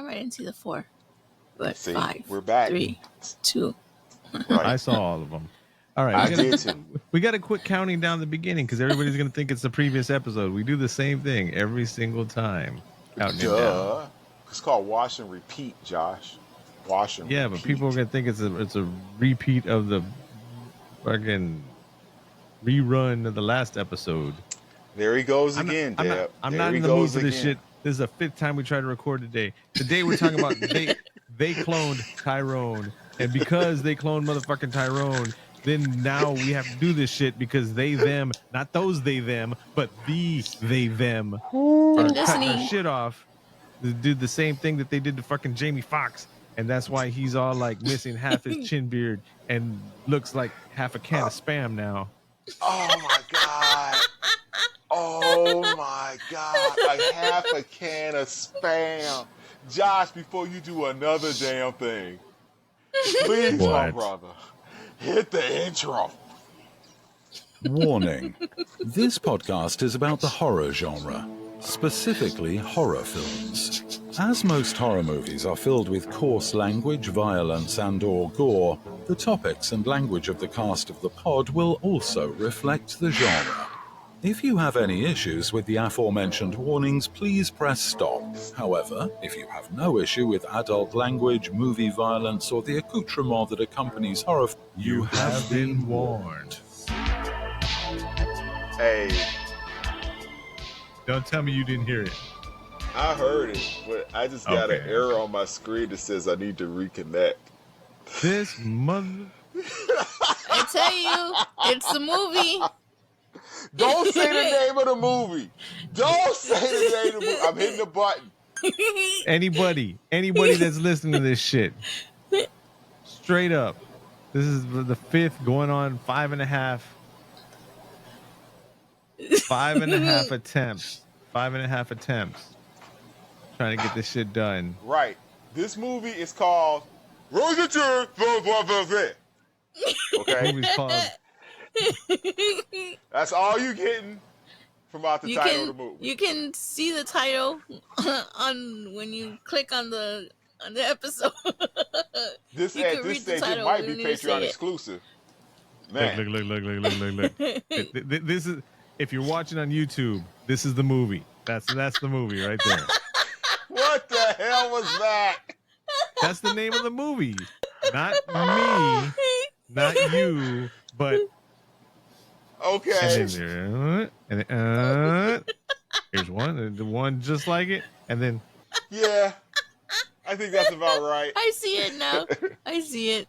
time I didn't see the 4. But See, 5, we're back. 3, 2. Right. I saw all of them. All right, I did too. We got to quit counting down the beginning because everybody's going to think it's the previous episode. We do the same thing every single time. Counting it down. It's called wash and repeat, Josh. Wash and repeat. But people are going to think it's a repeat of the fucking rerun of the last episode. There he goes again, Deb. I'm not in the mood for this shit. This is the 5th time we try to record today. Today we're talking about they cloned Tyrone, and because they cloned motherfucking Tyrone, then now we have to do this shit because they them, not those they them, but the they them are cutting our shit off to do the same thing that they did to fucking Jamie Foxx, and that's why he's all like missing half his chin beard and looks like half a can of Spam now. Oh my god. Oh my god, a half a can of Spam. Josh, before you do another damn thing, please, my brother, hit the intro. Warning. This podcast is about the horror genre, specifically horror films. As most horror movies are filled with coarse language, violence, and/or gore, the topics and language of the cast of the pod will also reflect the genre. If you have any issues with the aforementioned warnings, please press stop. However, if you have no issue with adult language, movie violence, or the accoutrement that accompanies horror, you have been warned. Hey. Don't tell me you didn't hear it. I heard it, but I just got an error on my screen that says I need to reconnect. This mother... I tell you, it's the movie. Don't say the name of the movie. Don't say the name of the movie. I'm hitting the button. Anybody that's listening to this shit, straight up, this is the 5th going on 5.5. 5.5 attempts. 5.5 attempts. Trying to get this shit done. Right. This movie is called Rosature. Okay. The movie's called... That's all you getting from out the title of the movie. You can see the title on when you click on the episode. This at this stage it might be Patreon exclusive. Man. Look. This is, if you're watching on YouTube, this is the movie. That's the movie right there. What the hell was that? That's the name of the movie. Not me, not you, but okay. And then here's one, the one just like it, and then yeah, I think that's about right. I see it now. I see it.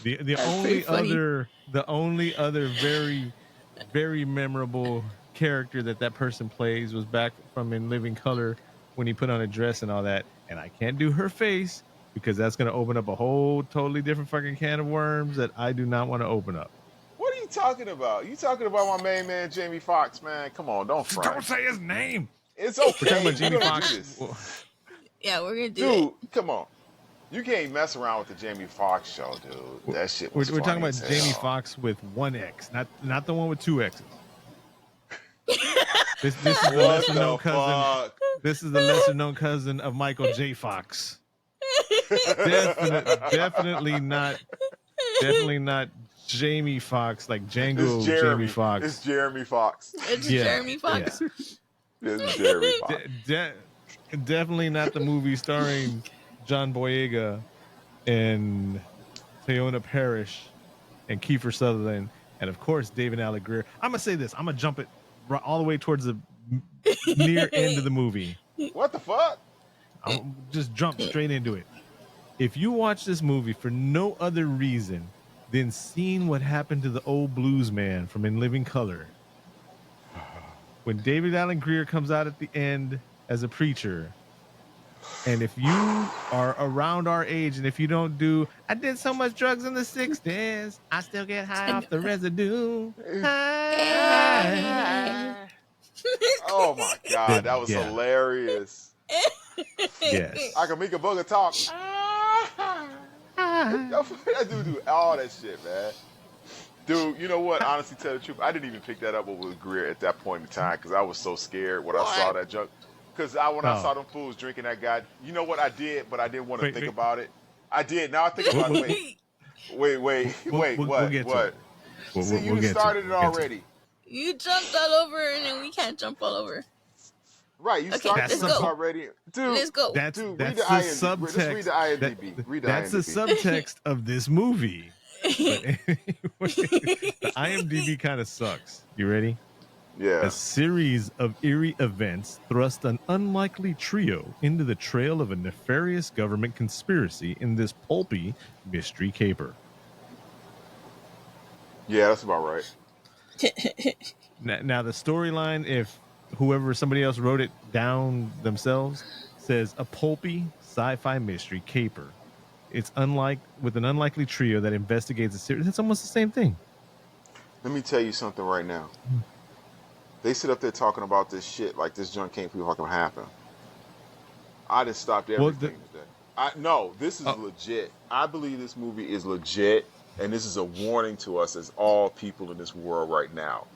The only other very, very memorable character that person plays was back from In Living Color when he put on a dress and all that, and I can't do her face because that's going to open up a whole totally different fucking can of worms that I do not want to open up. What are you talking about? You talking about my main man Jamie Foxx, man? Come on, don't front. Don't say his name. It's okay. We're talking about Jamie Foxx. Yeah, we're gonna do it. Dude, come on. You can't mess around with the Jamie Foxx show, dude. That shit was We're talking about funny as Jamie hell. Foxx with one X, not the one with 2 X's. This is the lesser known cousin. This is the lesser known cousin of Michael J. Fox. Definitely not Jamie Foxx, like Django Jamie Foxx. It's Jeremy Fox. It's Jeremy Fox. Yeah. It's Jeremy Fox. Definitely not the movie starring John Boyega and Teyonah Parrish and Kiefer Sutherland and of course David Allen Greer. I'm gonna say this. I'm gonna jump it all the way towards the near end of the movie. What the fuck? I'll just jump straight into it. If you watch this movie for no other reason than seeing what happened to the old blues man from In Living Color, when David Allen Greer comes out at the end as a preacher, and if you are around our age and if you don't do, I did so much drugs in the 60s, I still get high off the residue. Oh my God, that was hilarious. Yes. I can make a booger talk. That dude do all that shit, man. Dude, you know what? Honestly, tell the truth, I didn't even pick that up with Greer at that point in time because I was so scared when I saw that junk. because when I Oh. saw them fools drinking that guy, you know what I did, but I didn't want to Wait, think wait. about it. I did. Now I think about it. Wait. We'll get to What? it. See, you We'll done get to it. started it We'll get to it. already. You jumped all over, and then we can't jump all over. Right, you Okay, started let's this go. already. Dude, Let's go. That's read that's the the IMDb. Just read subtext. the IMDb. Read the That's the IMDb. subtext of this movie. But anyway, the IMDb kind of sucks. You ready? Yeah. A series of eerie events thrust an unlikely trio into the trail of a nefarious government conspiracy in this pulpy mystery caper. Yeah, that's about right. Now the storyline, if somebody else wrote it down themselves, says a pulpy sci-fi mystery caper. It's with an unlikely trio that investigates a series. It's almost the same thing. Let me tell you something right now. They sit up there talking about this shit like this junk can't fucking happen. I just stopped everything today. No, this is legit. I believe this movie is legit, and this is a warning to us as all people in this world right now.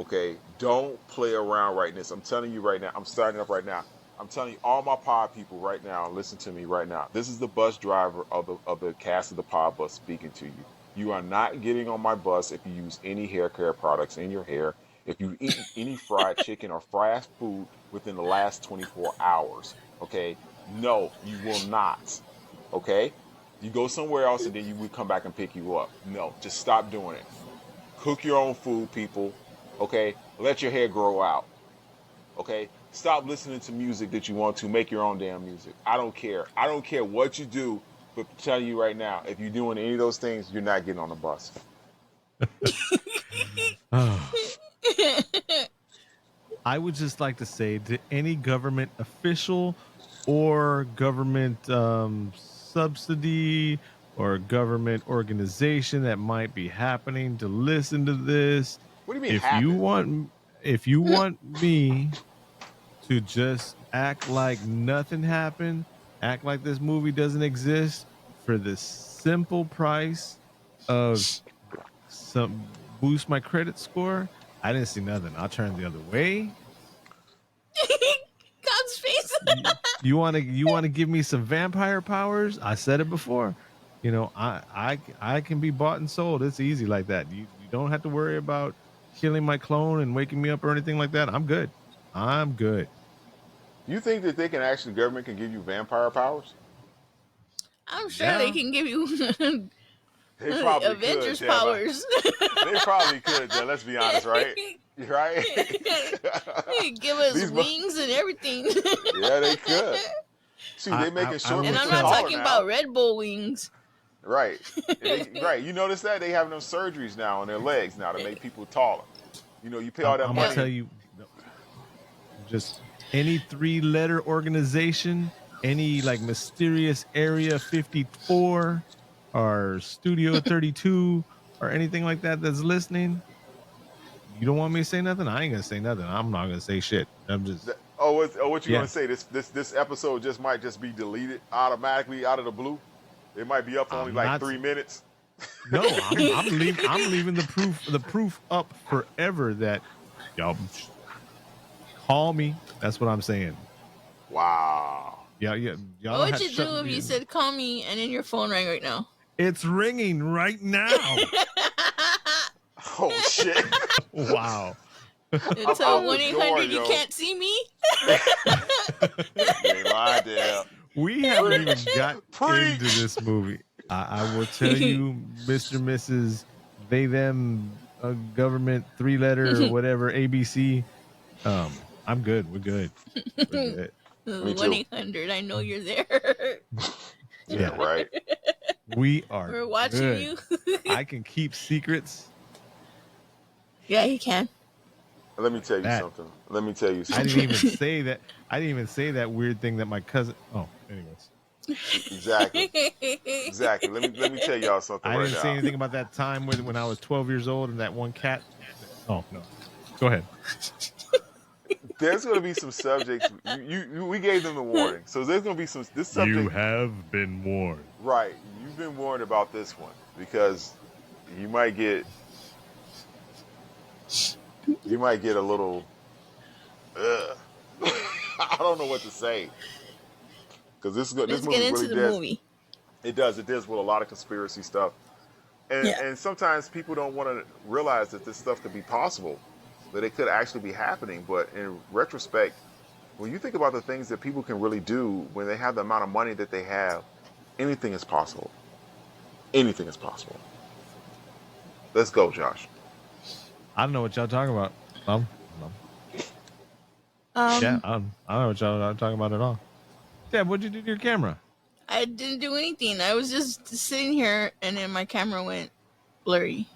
Okay, don't play around right now. I'm telling you right now. I'm starting up right now. I'm telling you, all my pod people right now, listen to me right now. This is the bus driver of the cast of the pod bus speaking to you. You are not getting on my bus if you use any hair care products in your hair, if you eat any fried chicken or fast food within the last 24 hours. Okay? No, you will not. Okay? You go somewhere else and then we come back and pick you up. No, just stop doing it. Cook your own food, people. Okay? Let your hair grow out. Okay? Stop listening to music that you want to. Make your own damn music. I don't care. I don't care what you do, but I'm telling you right now, if you're doing any of those things, you're not getting on the bus. I would just like to say to any government official or government subsidy or government organization that might be happening to listen to this. What do you mean If you want me to just act like nothing happened, act like this movie doesn't exist for the simple price of some boost my credit score, I didn't see nothing. I'll turn the other way. God's face. You want to give me some vampire powers? I said it before. You know, I can be bought and sold. It's easy like that. You don't have to worry about killing my clone and waking me up or anything like that. I'm good. You think that the government can give you vampire powers? I'm sure they can give you They probably Avengers could, powers. They probably could, Jen, let's be honest, right? Right? Give us wings and everything. Yeah, they could. See, they making short and I'm people not taller talking now. about Red Bull wings. Right. Right. You notice that? They having them surgeries now on their legs now to make people taller. You know, you pay all that I'm money. gonna tell you, just any 3-letter organization, any like mysterious Area 54 or Studio 32 or anything like that that's listening. You don't want me to say nothing? I ain't gonna say nothing. I'm not gonna say shit. I'm just. What you gonna say? This episode might just be deleted automatically out of the blue. It might be up for only like 3 minutes. No, I'm leaving the proof up forever that y'all call me. That's what I'm saying. Wow. Yeah. Y'all What would you do if you said call me and then your phone rang right now? It's ringing right now. Oh shit! Wow. It's a 1-800 you can't see me. Ain't my damn. We haven't even got into this movie. I will tell you, Mr. and Mrs. They them government 3-letter or whatever ABC. I'm good. We're good. 1-800. I know you're there. Yeah, right. We are. We're watching good. you. I can keep secrets. Yeah, you can. Let me tell you something. I didn't even say that. I didn't even say that weird thing that my cousin. Oh, anyways. Exactly. Let me tell y'all something. I didn't say anything about that time when I was 12 years old and that one cat. Oh no. Go ahead. There's going to be some subjects. We gave them the warning, so there's going to be some. This subject. You have been warned. Right. You've been warned about this one because you might get a little. I don't know what to say because this Let's get movie into really the does. movie. It deals with a lot of conspiracy stuff, Yeah. and sometimes people don't want to realize that this stuff could be possible, that it could actually be happening. But in retrospect, when you think about the things that people can really do when they have the amount of money that they have, anything is possible. Anything is possible. Let's go, Josh. I don't know what y'all talking about. Um, yeah, Um, I don't know what y'all are talking about at all. Deb, what'd you do to your camera? I didn't do anything. I was just sitting here, and then my camera went blurry.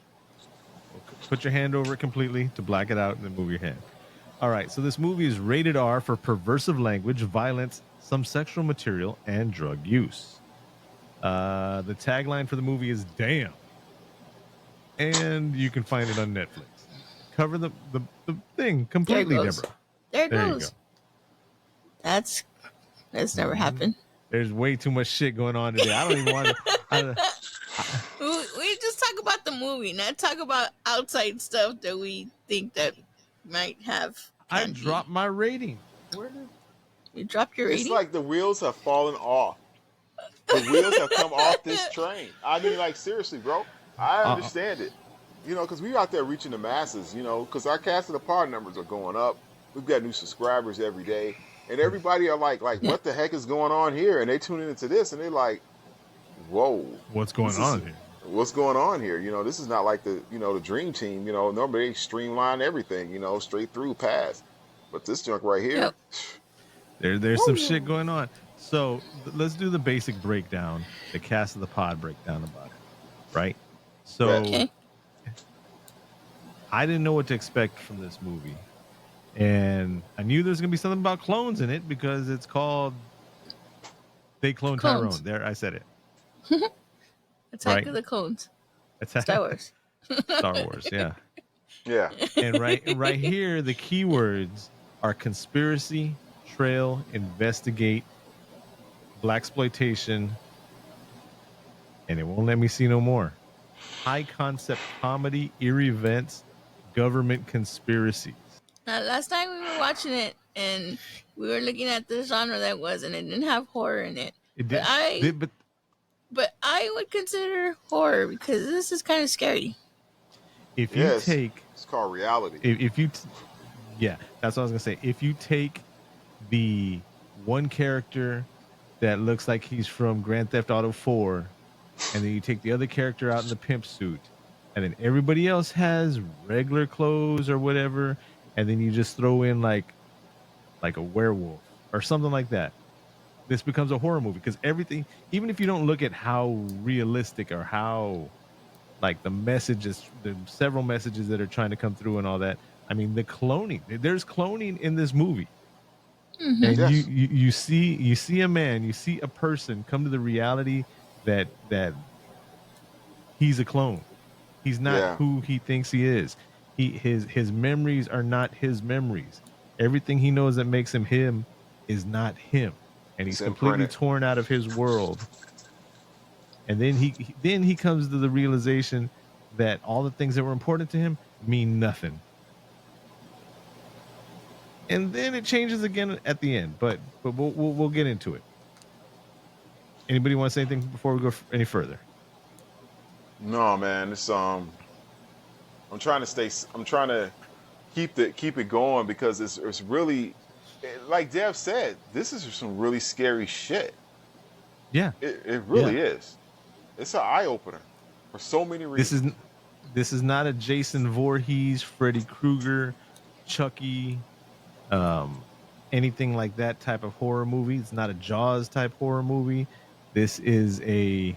Put your hand over it completely to black it out and then move your hand. All right, so this movie is rated R for perversive language, violence, some sexual material, and drug use. The tagline for the movie is "Damn," and you can find it on Netflix. Cover the thing completely, There it goes. Deborah. There it There you goes. go. That's never happened. There's way too much shit going on today. I don't even want to. We just talk about the movie, not talk about outside stuff that we think that might have. I Can be. dropped my rating. You dropped your It's rating. like the wheels have fallen off. The wheels have come off this train. I mean, like, seriously, bro. I understand it. You know, because we're out there reaching the masses, you know, because our Cast of the Pod numbers are going up. We've got new subscribers every day. And everybody are like, what the heck is going on here? And they tune into this and they're like, whoa. What's going on here? What's going on here? You know, this is not like the Dream Team. You know, normally they streamline everything, you know, straight through, pass. But this junk right here. Yep. There's some shit going on. So let's do the basic breakdown, the Cast of the Pod breakdown about it, right? So Okay. I didn't know what to expect from this movie. And I knew there's going to be something about clones in it because it's called They Clone Clones. Tyrone. There, I said it. Attack Right. of the Clones. It's Star Wars. Star Wars, yeah. Yeah. And right here, the keywords are conspiracy, trail, investigate, blaxploitation, and it won't let me see no more. High concept comedy, eerie events, government conspiracies. Now, last time we were watching it, and we were looking at the genre that was, and it didn't have horror in it. It But I would consider horror because this is kind of scary. if you take, it's called reality. Yeah, that's what I was gonna say. If you take the one character that looks like he's from Grand Theft Auto 4, and then you take the other character out in the pimp suit, and then everybody else has regular clothes or whatever, and then you just throw in like a werewolf or something like that, this becomes a horror movie because everything, even if you don't look at how realistic or how like the messages, the several messages that are trying to come through and all that. I mean, the cloning, there's cloning in this movie. Mm-hmm. And Yes. you see a man, you see a person come to the reality that he's a clone. He's not who he thinks he is. His memories are not his memories. Everything he knows that makes him is not him. And he's completely torn out of his world. And then he comes to the realization that all the things that were important to him mean nothing. And then it changes again at the end, but we'll get into it. Anybody want to say anything before we go any further? No, man. It's I'm trying to keep it going because it's really, like Dev said, this is some really scary shit. Yeah, it really is. It's an eye opener for so many reasons. This is not a Jason Voorhees, Freddy Krueger, Chucky, anything like that type of horror movie. It's not a Jaws type horror movie. This is a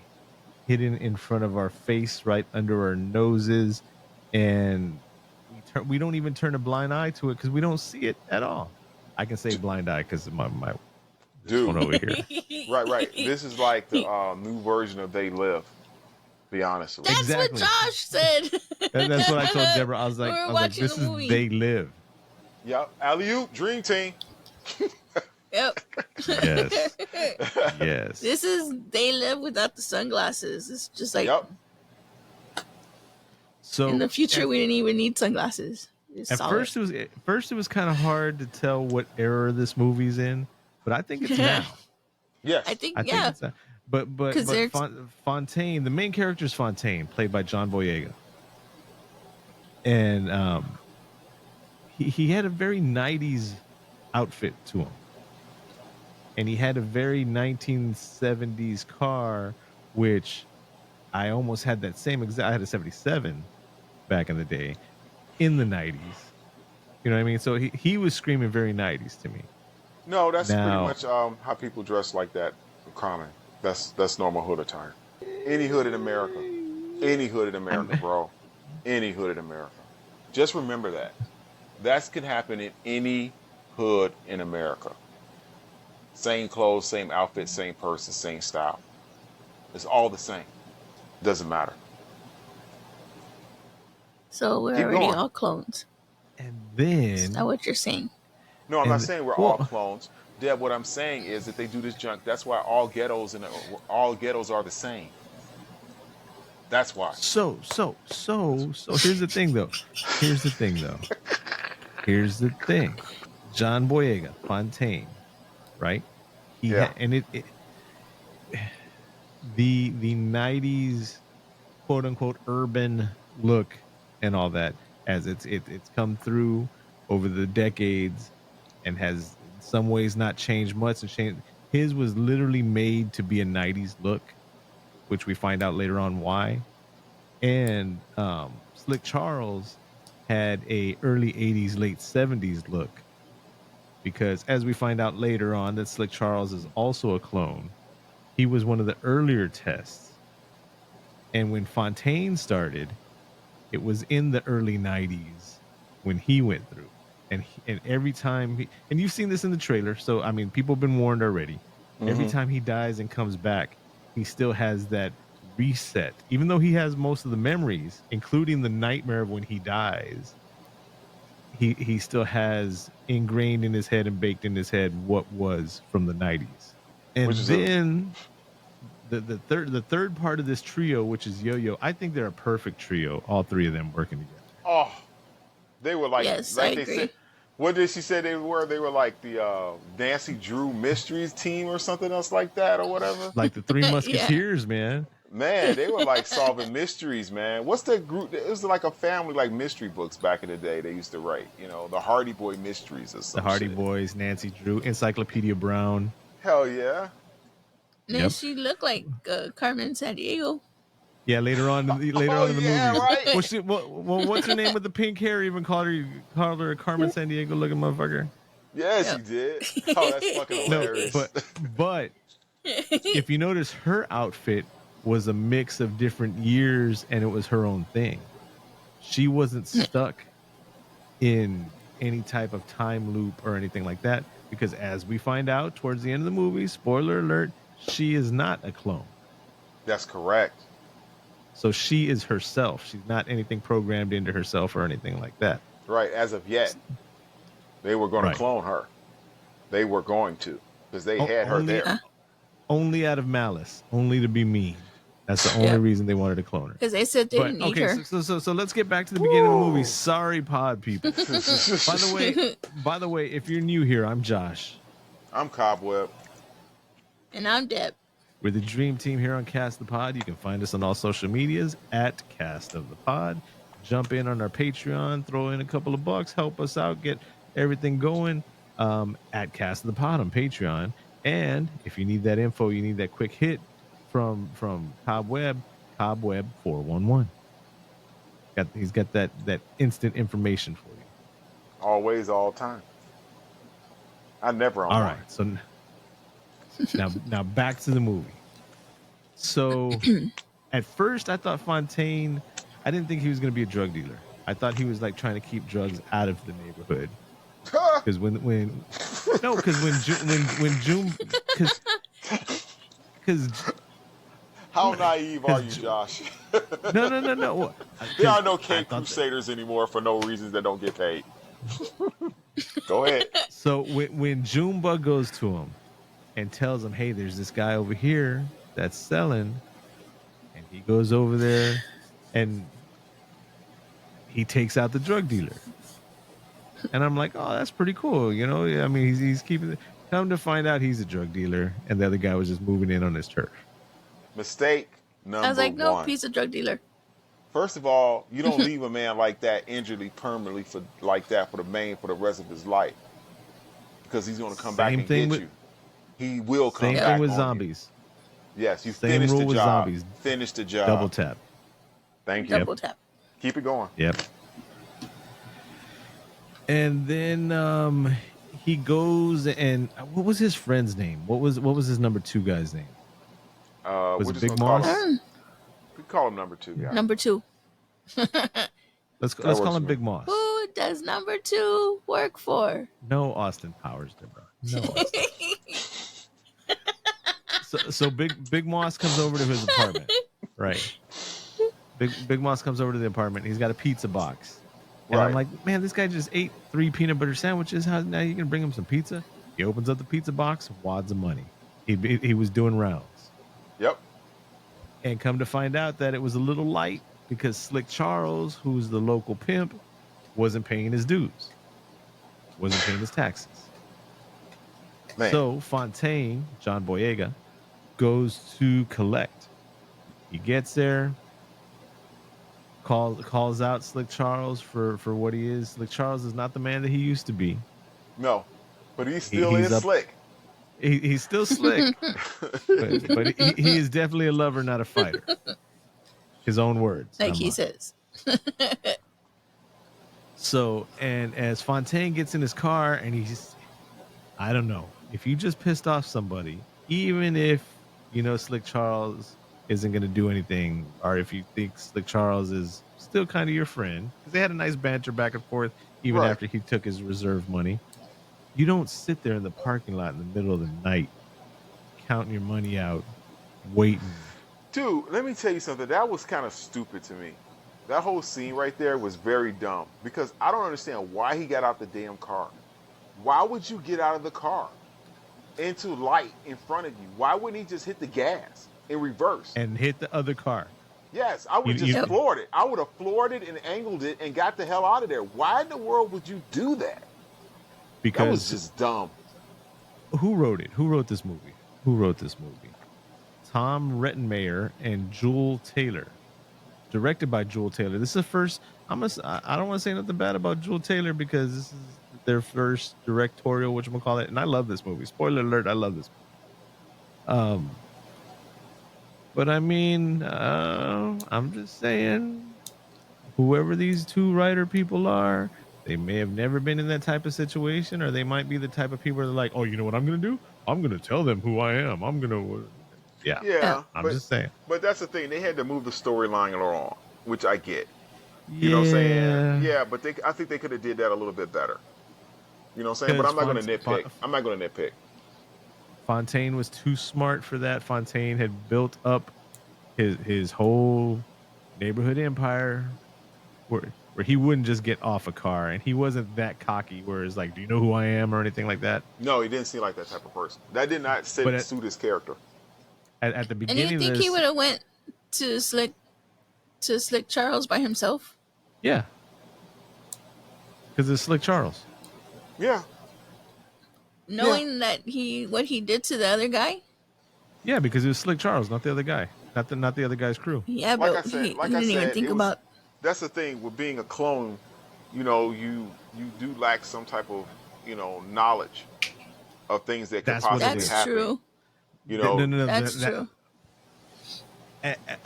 hidden in front of our face, right under our noses, and we don't even turn a blind eye to it because we don't see it at all. I can say blind eye because my Dude, one over here. Right. This is like the new version of They Live. Be honest with you. That's Exactly. what Josh said. And that's what I told Deborah. I was like, this is movie. They Live. Yep. Alley-oop, Dream Team. Yep. Yes. Yes. This is They Live without the sunglasses. It's just like Yep. So in the future we didn't even need sunglasses. It's At solid. first it was kind of hard to tell what era this movie's in, but I think it's now. I Yes. think I think it's now. because But there's Fontaine, the main character is Fontaine, played by John Boyega, and he had a very '90s outfit to him, and he had a very 1970s car, which I almost had that same exact. I had a '77 back in the day, in the '90s. You know what I mean? So he was screaming very '90s to me. No, that's pretty Now, much how people dress like that. Common. That's normal hood attire. Any hood in America. Any hood in America, I'm bro. Any hood in America. Just remember that. That could happen in any hood in America. Same clothes, same outfit, same person, same style. It's all the same. Doesn't matter. so we're Keep already going. all clones. and Is that then what you're saying? No, I'm not and saying we're all well, clones. Deb, what I'm saying is that they do this junk. That's why all ghettos are the same. That's why. so here's the thing though. Here's the thing though. Here's the thing. John Boyega, Fontaine, right? He Yeah. had and it the '90s quote unquote urban look and all that, as it's come through over the decades and has in some ways not changed much. And changed. His was literally made to be a '90s look, which we find out later on why. And Slick Charles had a early '80s, late '70s look, because as we find out later on that Slick Charles is also a clone. He was one of the earlier tests, and when Fontaine started, it was in the early '90s when he went through. And every time and you've seen this in the trailer, so I mean, people have been warned already. Every Hmm. time he dies and comes back, he still has that reset. Even though he has most of the memories, including the nightmare of when he dies, he still has ingrained in his head and baked in his head what was from the '90s. Which And is a then the third part of this trio, which is Yo-Yo, I think they're a perfect trio. All three of them working together. oh, they were Yes, I like they said. agree. What did she say they were? They were like the Nancy Drew Mysteries team or something else like that or whatever. Like the Three Yeah. Musketeers, man. Man, they were like solving mysteries, man. What's that group? It was like a family like mystery books back in the day. They used to write, the Hardy Boy Mysteries or The some Hardy shit. Boys, Nancy Drew, Encyclopedia Brown. Hell yeah. And Yep. she looked like Carmen Sandiego. Yeah, later on, later Oh on in the yeah, movies. right. What's her name with the pink hair? Even called her a Carmen San Diego looking motherfucker. Yes, Yep. he did. Oh, that's fucking No, hilarious. but if you notice, her outfit was a mix of different years, and it was her own thing. She wasn't stuck in any type of time loop or anything like that, because as we find out towards the end of the movie, spoiler alert, she is not a clone. That's correct. So she is herself. She's not anything programmed into herself or anything like that. Right. As of yet, they were going to Right. clone her. They were going to because they O- had her only, there. only out of malice, only to be mean. That's the only Yep. reason they wanted to clone her. Because they said they But didn't need okay, her. so let's get back to the beginning of the movie. Woo. Sorry, pod people. By the way, if you're new here, I'm Josh. I'm Cobweb. And I'm Deb. We're the dream team here on Cast the Pod. You can find us on all social medias at Cast of the Pod. Jump in on our Patreon, throw in a couple of bucks, help us out, get everything going at Cast of the Pod on Patreon. And if you need that info, you need that quick hit from Cobweb 411. He's got that instant information for you. Always, all time. I never on All one. right, so now back to the movie. So at first I thought Fontaine, I didn't think he was going to be a drug dealer. I thought he was like trying to keep drugs out of the neighborhood. Because when June, because How naive are you, Josh? no. There are no I Cape thought Crusaders anymore for no reasons that don't get paid. Go ahead. So when Junebug goes to him and tells him, "Hey, there's this guy over here that's selling," and he goes over there and he takes out the drug dealer. And I'm like, oh, that's pretty cool. You know, I mean, he's keeping it. Come to find out, he's a drug dealer, and the other guy was just moving in on his turf. Mistake I was number like, nope, one. he's a drug dealer. First of all, you don't leave a man like that injuredly permanently for the rest of his life, because he's going to come back Same and thing get with you. He will come same back thing with on zombies. you. Yes, you Same finish rule the with job. zombies. Finish the job. Double tap. Thank you. Double tap. Keep it going. Yep. And then he goes and what was his friend's name? What was his number 2 guy's name? Was We're it just Big gonna call Moss? him. We call him number 2 guy. Number 2. Let's works call for him me. Big Moss. Who does number 2 work for? No Austin Powers, Deborah. No. So Big Moss comes over to his apartment, right? Big Moss comes over to the apartment. He's got a pizza box. And Right. I'm like, man, this guy just ate 3 peanut butter sandwiches. How now you gonna bring him some pizza? He opens up the pizza box, wads of money. He was doing rounds. Yep. And come to find out that it was a little light because Slick Charles, who's the local pimp, wasn't paying his dues, wasn't paying his taxes. Man. So Fontaine, John Boyega, goes to collect. He gets there, calls out Slick Charles for what he is. Slick Charles is not the man that he used to be. No, but he still He's is up- slick. He's still slick, but he is definitely a lover, not a fighter. His own words. Like not he mine. says. So, and as Fontaine gets in his car and I don't know, if you just pissed off somebody, even if, you know, Slick Charles isn't going to do anything, or if you think Slick Charles is still kind of your friend, because they had a nice banter back and forth, even Right. after he took his reserve money, you don't sit there in the parking lot in the middle of the night, counting your money out, waiting. Dude, let me tell you something. That was kind of stupid to me. That whole scene right there was very dumb, because I don't understand why he got out the damn car. Why would you get out of the car into light in front of you? Why wouldn't he just hit the gas in reverse? And hit the other car. Yes, I would You- just you- floored it. I would have floored it and angled it and got the hell out of there. Why in the world would you do that? Because That was just dumb. who wrote it? Who wrote this movie? Tom Rettenmaier and Jewel Taylor. Directed by Jewel Taylor. This is the first. I don't want to say nothing bad about Jewel Taylor because this is their first directorial, whatchamacallit, and I love this movie. Spoiler alert, I love this movie. But I mean, I'm just saying, whoever these 2 writer people are, they may have never been in that type of situation, or they might be the type of people that are like, oh, you know what I'm going to do? I'm going to tell them who I am. I'm going to, yeah. Yeah, I'm but, just saying. but that's the thing. They had to move the storyline along, which I get. You know what I'm saying? Yeah, but I think they could have did that a little bit better. You know what I'm saying? But I'm not going to nitpick. I'm not going to nitpick. Fontaine was too smart for that. Fontaine had built up his whole neighborhood empire where he wouldn't just get off a car, and he wasn't that cocky where it's like, do you know who I am or anything like that. No, he didn't seem like that type of person. That did not suit his character. At the And beginning you of think this, he would have went to Slick Charles by himself? yeah, because it's Slick Charles. Yeah. Knowing that what he did to the other guy? Yeah, because it was Slick Charles, not the other guy, not the other guy's crew. Yeah, Like but I said- he like I didn't even said, think it was- about. That's the thing with being a clone. You know, you do lack some type of, knowledge of things that could That's what it possibly That's happen. true. You know, No, That's true.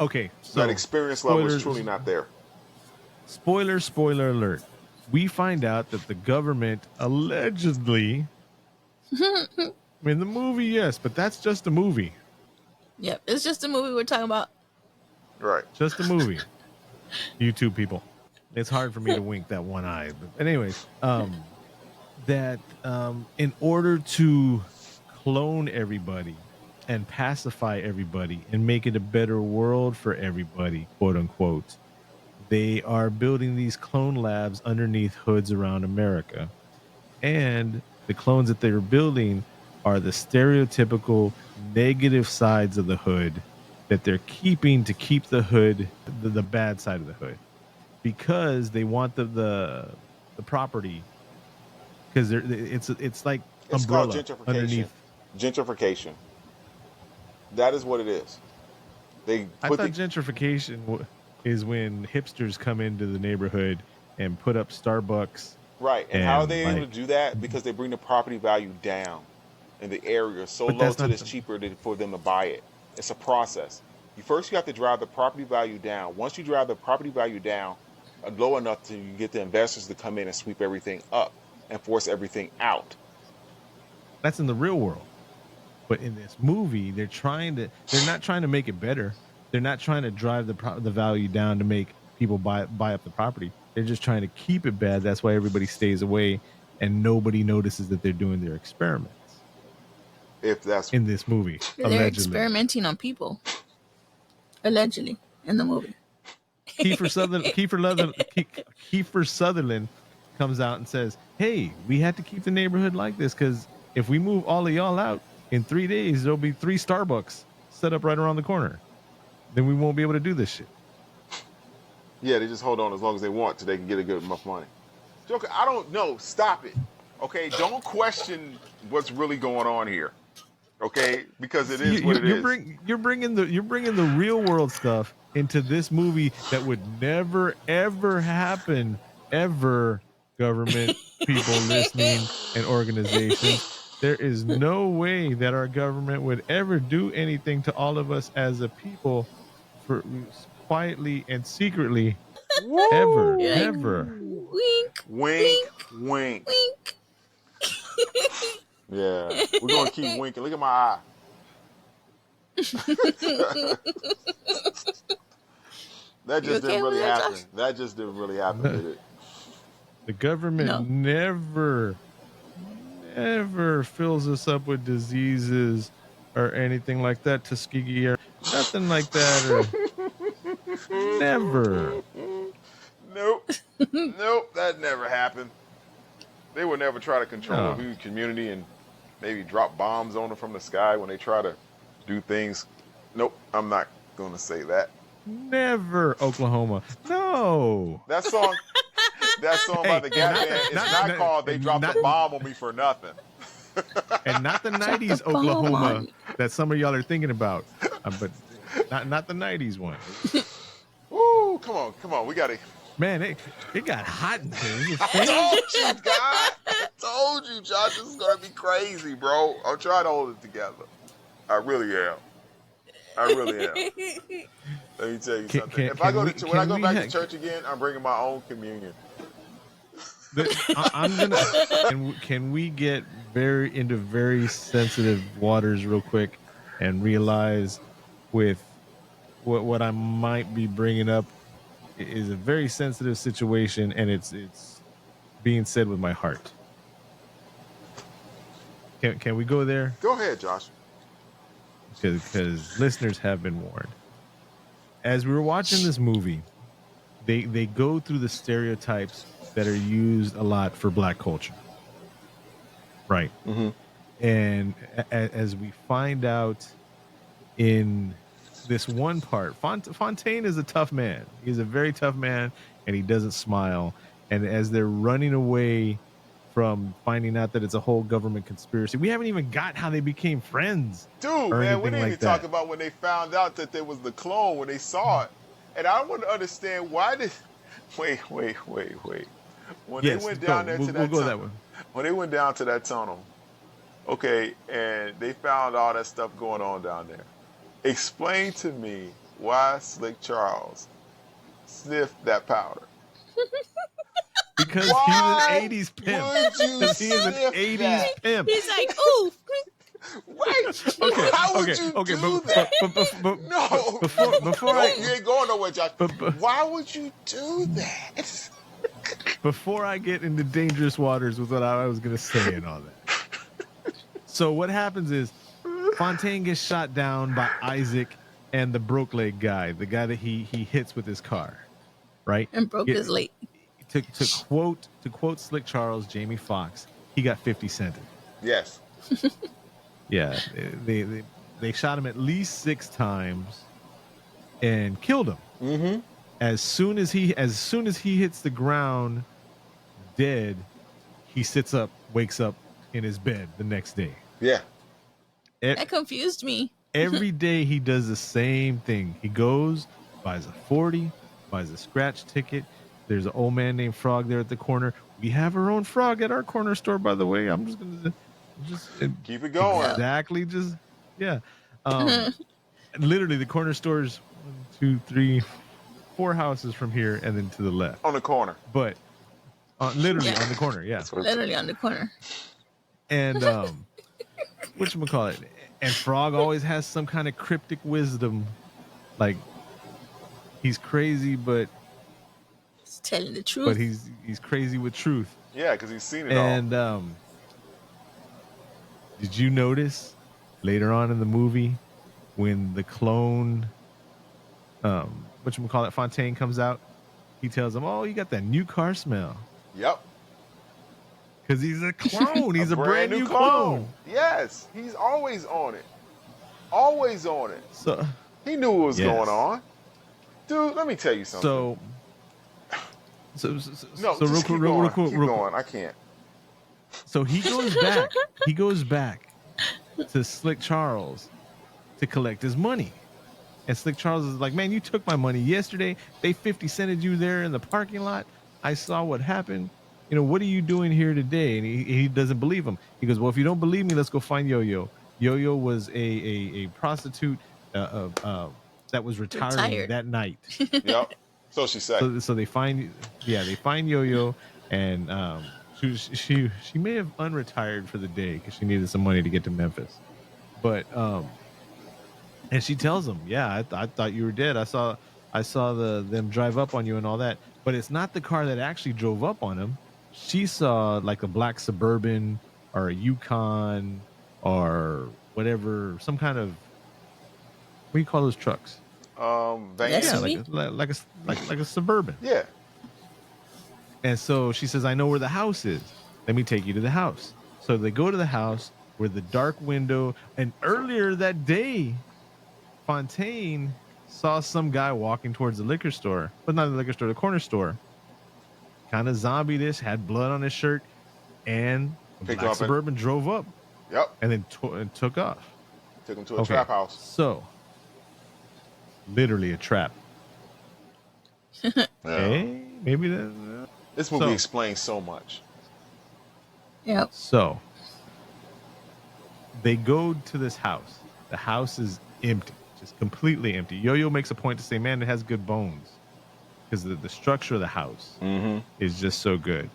Okay, so that experience level is spoilers- truly not there. Spoiler alert. We find out that the government allegedly, I mean, the movie, yes, but that's just a movie. Yep, it's just a movie we're talking about. Right. Just a movie. YouTube people. It's hard for me to wink that one eye. But anyways, that in order to clone everybody and pacify everybody and make it a better world for everybody, quote unquote, they are building these clone labs underneath hoods around America. And the clones that they're building are the stereotypical negative sides of the hood that they're keeping to keep the hood, the bad side of the hood, because they want the property because it's like It's called umbrella gentrification. underneath. Gentrification. That is what it is. They I put thought gentrification is when hipsters come into the neighborhood and put up Starbucks. right. And how are And they able to do that? Because they bring the property value down in the area so but low that's till not it's cheaper for them to buy it. It's a process. You have to drive the property value down. Once you drive the property value down low enough to you get the investors to come in and sweep everything up and force everything out. that's in the real world. But in this movie, they're not trying to make it better. They're not trying to drive the value down to make people buy up the property. They're just trying to keep it bad. That's why everybody stays away and nobody notices that they're doing their experiments If that's in this movie. They're Allegedly. experimenting on people. Allegedly, in the movie. Kiefer Sutherland comes out and says, "Hey, we had to keep the neighborhood like this because if we move all of y'all out in 3 days, there'll be 3 Starbucks set up right around the corner. Then we won't be able to do this shit." yeah, they just hold on as long as they want till they can get a good enough money. Joker, I don't know. Stop it. Okay, don't question what's really going on here. Okay, because it is what it is. You're bringing the real world stuff into this movie that would never ever happen ever. Government people listening and organizations. There is no way that our government would ever do anything to all of us as a people for quietly and secretly. Woo! Ever, You're like, ever. Wink, Wink, wink. wink. Yeah, we're gonna keep winking. Look at my eye. That You just okay didn't really with that, happen. Josh? That just didn't really happen, did it? The government never fills us up with diseases or anything like that. Tuskegee or nothing like that. Or never. Nope. Nope, that never happened. They would never try to control a huge community and maybe drop bombs on them from the sky when they try to do things. Nope, I'm not going to say that. Never, Oklahoma. No. That song by the Gap Band is not called "They Dropped a Bomb on Me for Nothing." And not the 90s the bomb Oklahoma on. that some of y'all are thinking about. But not the 90s one. Woo, come on. We got to. Man, it got hot in here. I told you, God. I told you, Josh. This is going to be crazy, bro. I'm trying to hold it together. I really am. Let me tell you something. If I go back to church again, I'm bringing my own communion. Can we get into very sensitive waters real quick and realize with what I might be bringing up is a very sensitive situation, and it's being said with my heart. Can we go there? Go ahead, Josh. Because listeners have been warned. As we were watching this movie, they go through the stereotypes that are used a lot for Black culture, right? Mm-hmm. And as we find out in this one part, Fontaine is a tough man. He's a very tough man, and he doesn't smile. And as they're running away from finding out that it's a whole government conspiracy, we haven't even got how they became friends. Dude, man, we didn't even talk about when they found out that there was the clone, when they saw it. And I want to understand why did... Wait. When they went down there to that tunnel, when they went down to that tunnel, okay, and they found all that stuff going on down there, explain to me why Slick Charles sniffed that powder. Because he's an 80s pimp. Because he is an 80s pimp. He's like, ooh. Right. Okay. Why would you do that? No. Before you ain't going nowhere, Josh. Why would you do that? Before I get into dangerous waters with what I was going to say and all that. So what happens is Fontaine gets shot down by Isaac and the broke leg guy, the guy that he hits with his car, right? And broke his leg. To quote Slick Charles, Jamie Foxx, he got 50 cented. Yes. Yeah, they shot him at least 6 times and killed him. Mm-hmm. As soon as he hits the ground dead, he sits up wakes up in his bed the next day. Yeah. That confused me. Every day he does the same thing. He goes, buys a 40, buys a scratch ticket. There's an old man named Frog there at the corner. We have our own frog at our corner store, by the way. I'm just gonna Keep it going. exactly just yeah. Literally the corner store is 1, 2, 3, 4 houses from here, and then to the left. On the corner. But literally on the corner, yeah. Literally on the corner. And whatchamacallit? And Frog always has some kind of cryptic wisdom. Like he's crazy, but He's telling the truth. but he's crazy with truth. Yeah, because he's seen it And all. did you notice later on in the movie when the clone whatchamacallit, Fontaine comes out, he tells him, "Oh, you got that new car smell." Yep. Because he's a clone. He's a brand new clone. Yes, he's always on it. Always on it. So He knew what was Yes. going on. Dude, let me tell you something. so no, so just real keep quick, going. real Keep quick. going. I can't. So he goes back. He goes back to Slick Charles to collect his money. And Slick Charles is like, "Man, you took my money yesterday. They 50 cented you there in the parking lot. I saw what happened. You know, what are you doing here today?" And he doesn't believe him. He goes, "Well, if you don't believe me, let's go find Yo-Yo." Yo-Yo was a prostitute that was retired that night. Yep. So she said. So they find Yo-Yo, and she may have unretired for the day because she needed some money to get to Memphis, but and she tells him, "Yeah, I thought you were dead. I saw them drive up on you and all that, but it's not the car that actually drove up on him. She saw like a black Suburban or a Yukon or whatever, some kind of, what do you call those trucks? Van. Yes. Yeah, like a Suburban." Yeah. And so she says, "I know where the house is. Let me take you to the house." So they go to the house where the dark window, and earlier that day, Fontaine saw some guy walking towards the liquor store, but not the liquor store, the corner store. Kind of zombie-ish, had blood on his shirt, and a Picked black up Suburban drove up Yep. and then took off. Took him to a trap house. So, literally a trap. Yeah. Hey, maybe that. This movie So- explains so much. Yep. So they go to this house. The house is empty, just completely empty. Yo-Yo makes a point to say, "Man, it has good bones," because the structure of the house Mm-hmm. is just so good.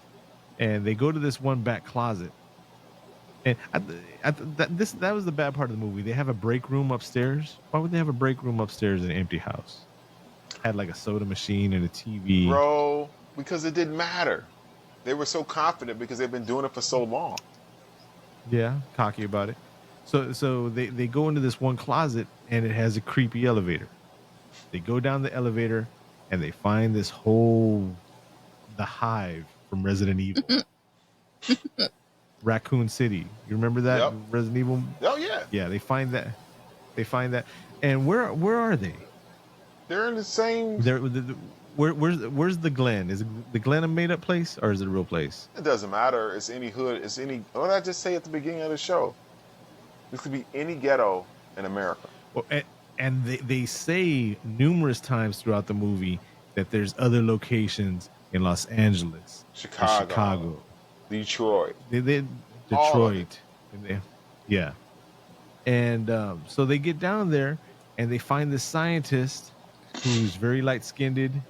And they go to this one back closet, and that was the bad part of the movie. They have a break room upstairs. Why would they have a break room upstairs in an empty house? Had like a soda machine and a TV. Bro, because it didn't matter. They were so confident because they've been doing it for so long. Yeah, cocky about it. So they go into this one closet, and it has a creepy elevator. They go down the elevator, and they find the hive from Resident Evil. Raccoon City. You remember that? Yep. Resident Evil? Oh yeah. Yeah, they find that. And where are they? They're in the same. Where's the Glen? Is the Glen a made up place, or is it a real place? It doesn't matter. It's any hood. It's any. What did I just say at the beginning of the show? This could be any ghetto in America. Well, and they say numerous times throughout the movie that there's other locations in Los Angeles, Chicago. Detroit. they All of Detroit, yeah. And so they get down there, and they find this scientist who's very light skinned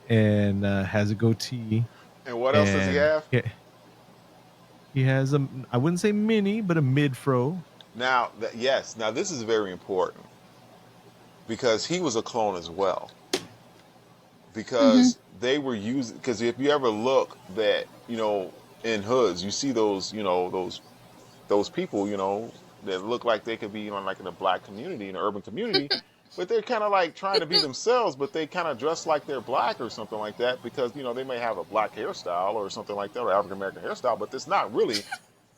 and has a goatee. And what else does he have? He has I wouldn't say mini, but a mid fro. Now, yes. Now this is very important because he was a clone as well. Because they were using. Because if you ever look that in hoods, you see those those people that look like they could be like in a black community, in an urban community. But they're kind of like trying to be themselves, but they kind of dress like they're black or something like that because, they may have a black hairstyle or something like that, or African-American hairstyle, but it's not really,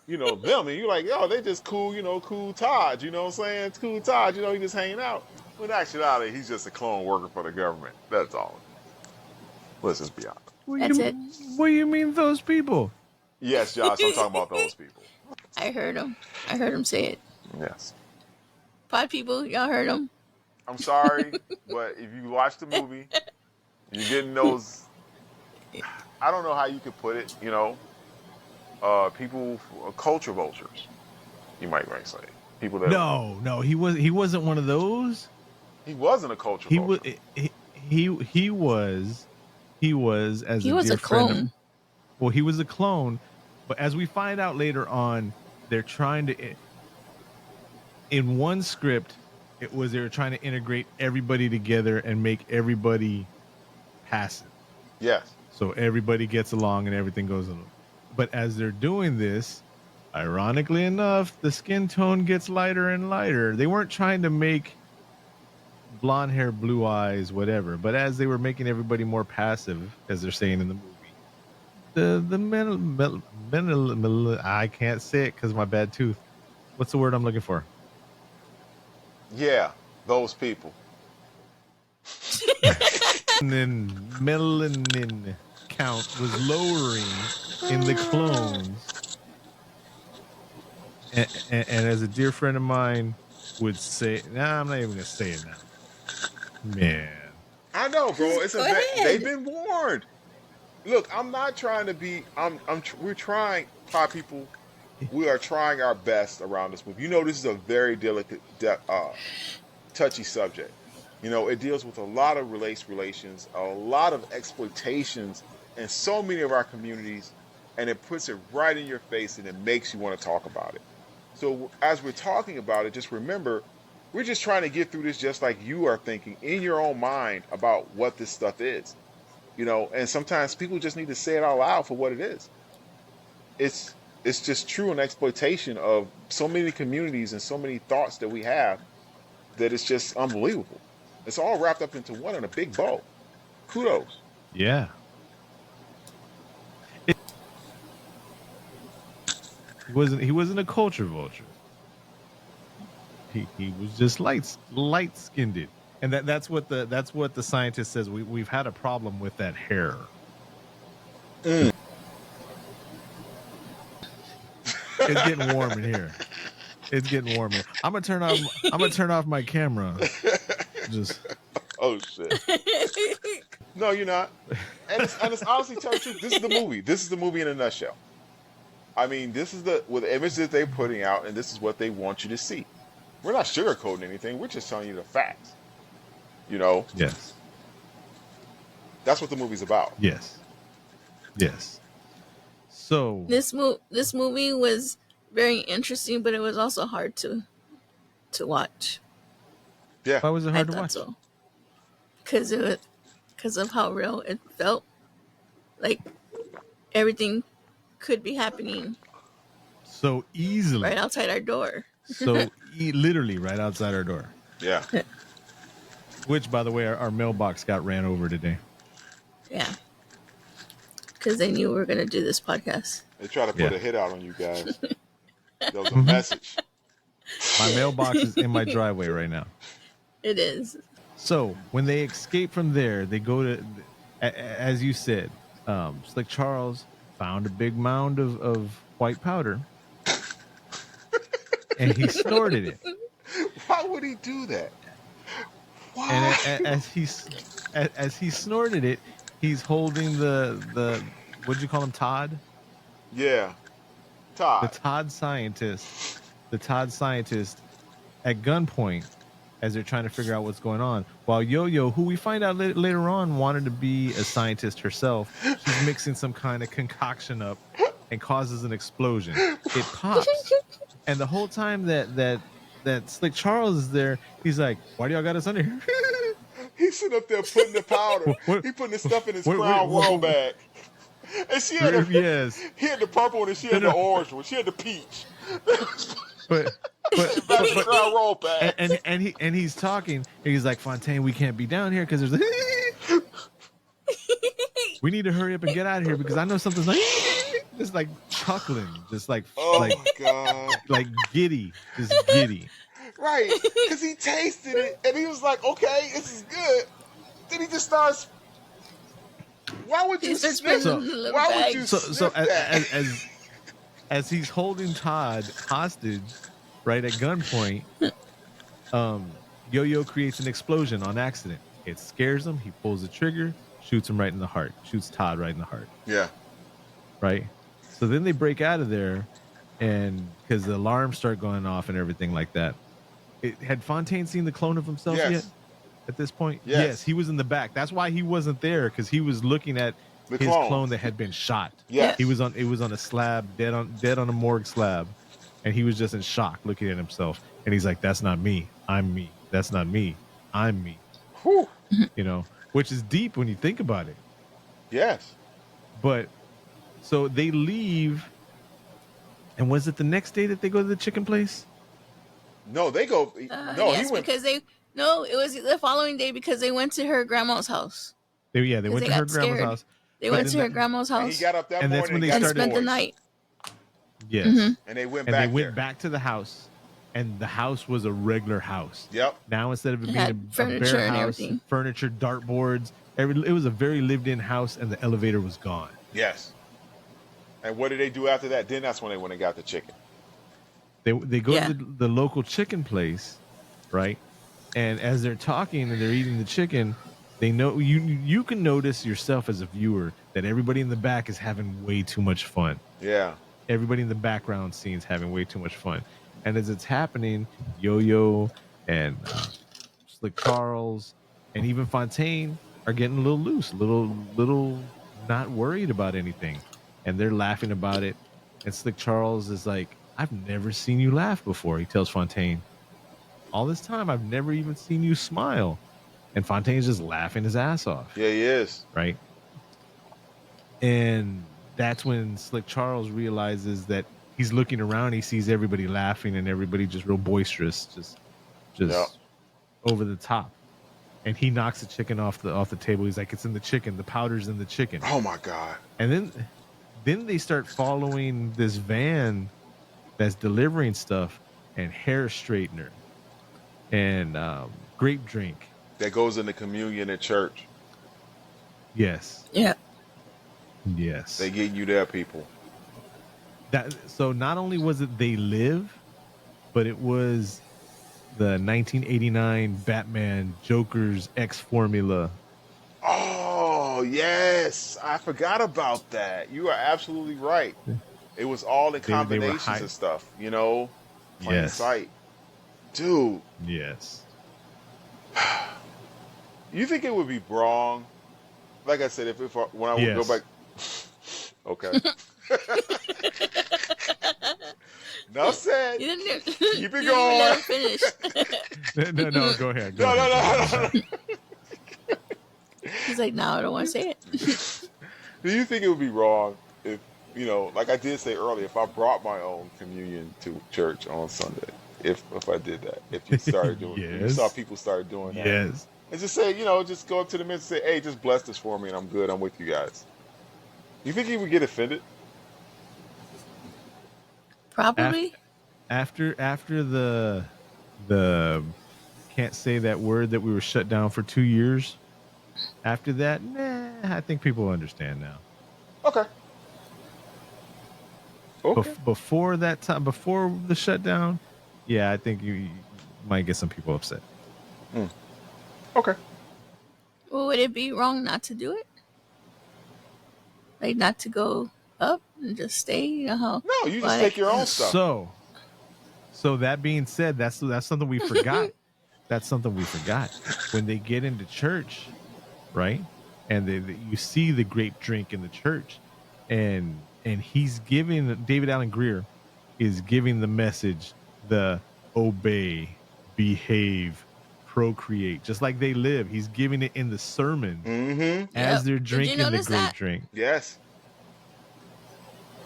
them. And you're like, yo, they just cool, cool Todd, you know what I'm saying? It's cool Todd, he just hanging out. But in actuality, he's just a clone working for the government. That's all. Let's just be honest. That's it. What do you mean those people? Yes, Josh, I'm talking about those people. I heard him. I heard him say it. Yes. Pod people, y'all heard him. I'm sorry, but if you watch the movie, you're getting those. I don't know how you could put it. People, culture vultures. You might say people that. No, he wasn't one of those. He wasn't a culture He was vulture. he was as He a was dear a friend of, clone. well, he was a clone, but as we find out later on, they're trying to, in one script, they were trying to integrate everybody together and make everybody passive. Yes. So everybody gets along and everything goes along. But as they're doing this, ironically enough, the skin tone gets lighter and lighter. They weren't trying to make blonde hair, blue eyes, whatever. But as they were making everybody more passive, as they're saying in the movie, I can't say it because of my bad tooth. What's the word I'm looking for? Yeah, those people. And then melanin count was lowering in the clones. And as a dear friend of mine would say, I'm not even going to say it now. Man. I know, bro. It's Go ahead. they've been warned. Look, I'm not trying to be. We're trying, pod people. We are trying our best around this movie. This is a very delicate, touchy subject. It deals with a lot of relations, a lot of exploitations in so many of our communities, and it puts it right in your face and it makes you want to talk about it. So as we're talking about it, just remember, we're just trying to get through this just like you are thinking in your own mind about what this stuff is. And sometimes people just need to say it out loud for what it is. It's just true an exploitation of so many communities and so many thoughts that we have that it's just unbelievable. It's all wrapped up into one in a big bow. Kudos. Yeah. He wasn't a culture vulture. He was just light skinned. And that's what the scientist says. We've had a problem with that hair. Mm. It's getting warm in here. It's getting warm here. I'm gonna turn off my camera. Just Oh shit. No, you're not. And it's honestly telling the truth. This is the movie. This is the movie in a nutshell. I mean, this is with the images that they're putting out, and this is what they want you to see. We're not sugarcoating anything. We're just telling you the facts. Yes. That's what the movie's about. Yes. So This movie was very interesting, but it was also hard to watch. Yeah. why was it hard to watch? So. Because of how real it felt. Like everything could be happening So easily. right outside our door. So literally right outside our door. Yeah. Which, by the way, our mailbox got ran over today. Yeah. Because they knew we were going to do this podcast. They try to put Yeah. a hit out on you guys. That was a message. My mailbox is in my driveway right now. It is. So when they escape from there, they go to, as you said, Slick Charles found a big mound of white powder, and he snorted it. Why would he do that? Why? And as he snorted it, he's holding the what'd you call him, Todd? Yeah. Todd. The Todd scientist at gunpoint as they're trying to figure out what's going on. While Yo-Yo, who we find out later on wanted to be a scientist herself, she's mixing some kind of concoction up and causes an explosion. It pops. And the whole time that Slick Charles is there, he's like, why do y'all got us under here? He's sitting up there putting the powder. He putting the stuff in his crown roll bag. And she had he had the purple one and she had the orange one. She had the peach. But Crown roll bag. and he's talking. And he's like, Fontaine, we can't be down here because there's we need to hurry up and get out of here because I know something's like just like chuckling, just like my god, like giddy, just giddy. Right, because he tasted it and he was like, okay, this is good. Then he just starts Why would He you starts sniff? putting in the little Why would bag. you So sniff that? as he's holding Todd hostage, right at gunpoint, Yo-Yo creates an explosion on accident. It scares him. He pulls the trigger, shoots him right in the heart. Shoots Todd right in the heart. Yeah. Right. So then they break out of there, and because the alarms start going off and everything like that. Had Fontaine seen the clone of himself yet? Yes. At this point, Yes. he was in the back. That's why he wasn't there, because he was looking at The his clone. clone that had been shot. Yes. It was on a slab, dead on a morgue slab, and he was just in shock looking at himself. And he's like, "That's not me. I'm me. That's not me. I'm me." Whew. You know, which is deep when you think about it. Yes. But so they leave, and was it the next day that they go to the chicken place? No, they go. No, Yes, he went. because it was the following day because they went to her grandma's house. They went they to her got grandma's scared. house. They But went to then her grandma's And he house got up that And morning that's when they got and his started- spent the boys. night. Yes. And they went And back they went there. back to the house, and the house was a regular house. Yep. Now instead of it It being had a furniture bare and house, everything. furniture, dartboards, it was a very lived-in house, and the elevator was gone. Yes. And what did they do after that? Then that's when they went and got the chicken. They go Yeah. to the local chicken place, right? And as they're talking and they're eating the chicken, they know you can notice yourself as a viewer that everybody in the back is having way too much fun. Yeah. Everybody in the background scenes having way too much fun. And as it's happening, Yo-Yo and Slick Charles and even Fontaine are getting a little loose, little not worried about anything. And they're laughing about it. And Slick Charles is like, "I've never seen you laugh before," he tells Fontaine. "All this time, I've never even seen you smile." And Fontaine's just laughing his ass off. Yeah, he is. Right? And that's when Slick Charles realizes that he's looking around, he sees everybody laughing and everybody just real boisterous, just Yep. over the top. And he knocks the chicken off the table. He's like, "It's in the chicken. The powder's in the chicken." Oh my God. And then they start following this van that's delivering stuff, and hair straightener and grape drink. That goes into communion at church. Yes. Yeah. Yes. They getting you there, people. So not only was it They Live, but it was the 1989 Batman Joker's X formula. Oh yes, I forgot about that. You are absolutely right. It was all in They were combinations high- and stuff. You know, plain Yes. sight. Dude, Yes. you think it would be wrong? Like I said, when I would Yes. go back. Okay. Enough said. You didn't, Keep it you didn't even going. let him finish. No, go ahead. No. He's like, "No, I don't want to say it." Do you think it would be wrong if, like I did say earlier, if I brought my own communion to church on Sunday? If I did that, if you started doing, if you Yes. saw people start doing that, Yes. and just say, just go up to the minister and say, "Hey, just bless this for me, and I'm good. I'm with you guys." You think he would get offended? Probably. After the can't say that word that we were shut down for 2 years. After that, I think people understand now. Okay. Okay. Before that time, before the shutdown, yeah, I think you might get some people upset. Okay. Well, would it be wrong not to do it? Like not to go up and just stay? You know how? No, you just Like- take your own stuff. So that being said, that's something we forgot. That's something we forgot. When they get into church, right? And you see the grape drink in the church, and he's giving, David Allen Greer is giving the message, the obey, behave, procreate, just like They Live. He's giving it in the sermon Mm-hmm. as Yep. they're Did you drinking the notice grape that? drink. Yes.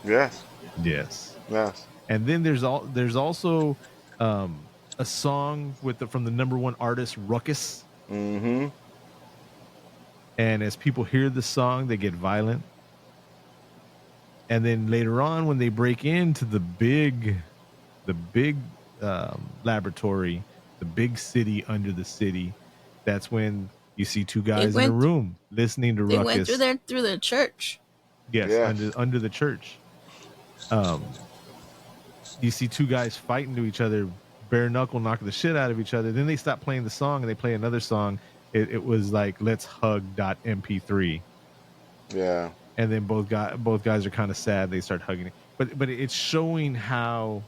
Yes. Yes. Yes. And then there's also a song from the #1 artist Ruckus. Mm-hmm. And as people hear the song, they get violent. And then later on, when they break into the big laboratory, the big city under the city, that's when You see two guys in a room listening to They ruckus. went through the church. Yes, Yeah. under the church. You see two guys fighting to each other, bare knuckle knocking the shit out of each other. Then they stop playing the song and they play another song. It was like Let's Hug.mp3. Yeah. And then both guys are kind of sad. They start hugging it. But it's showing how.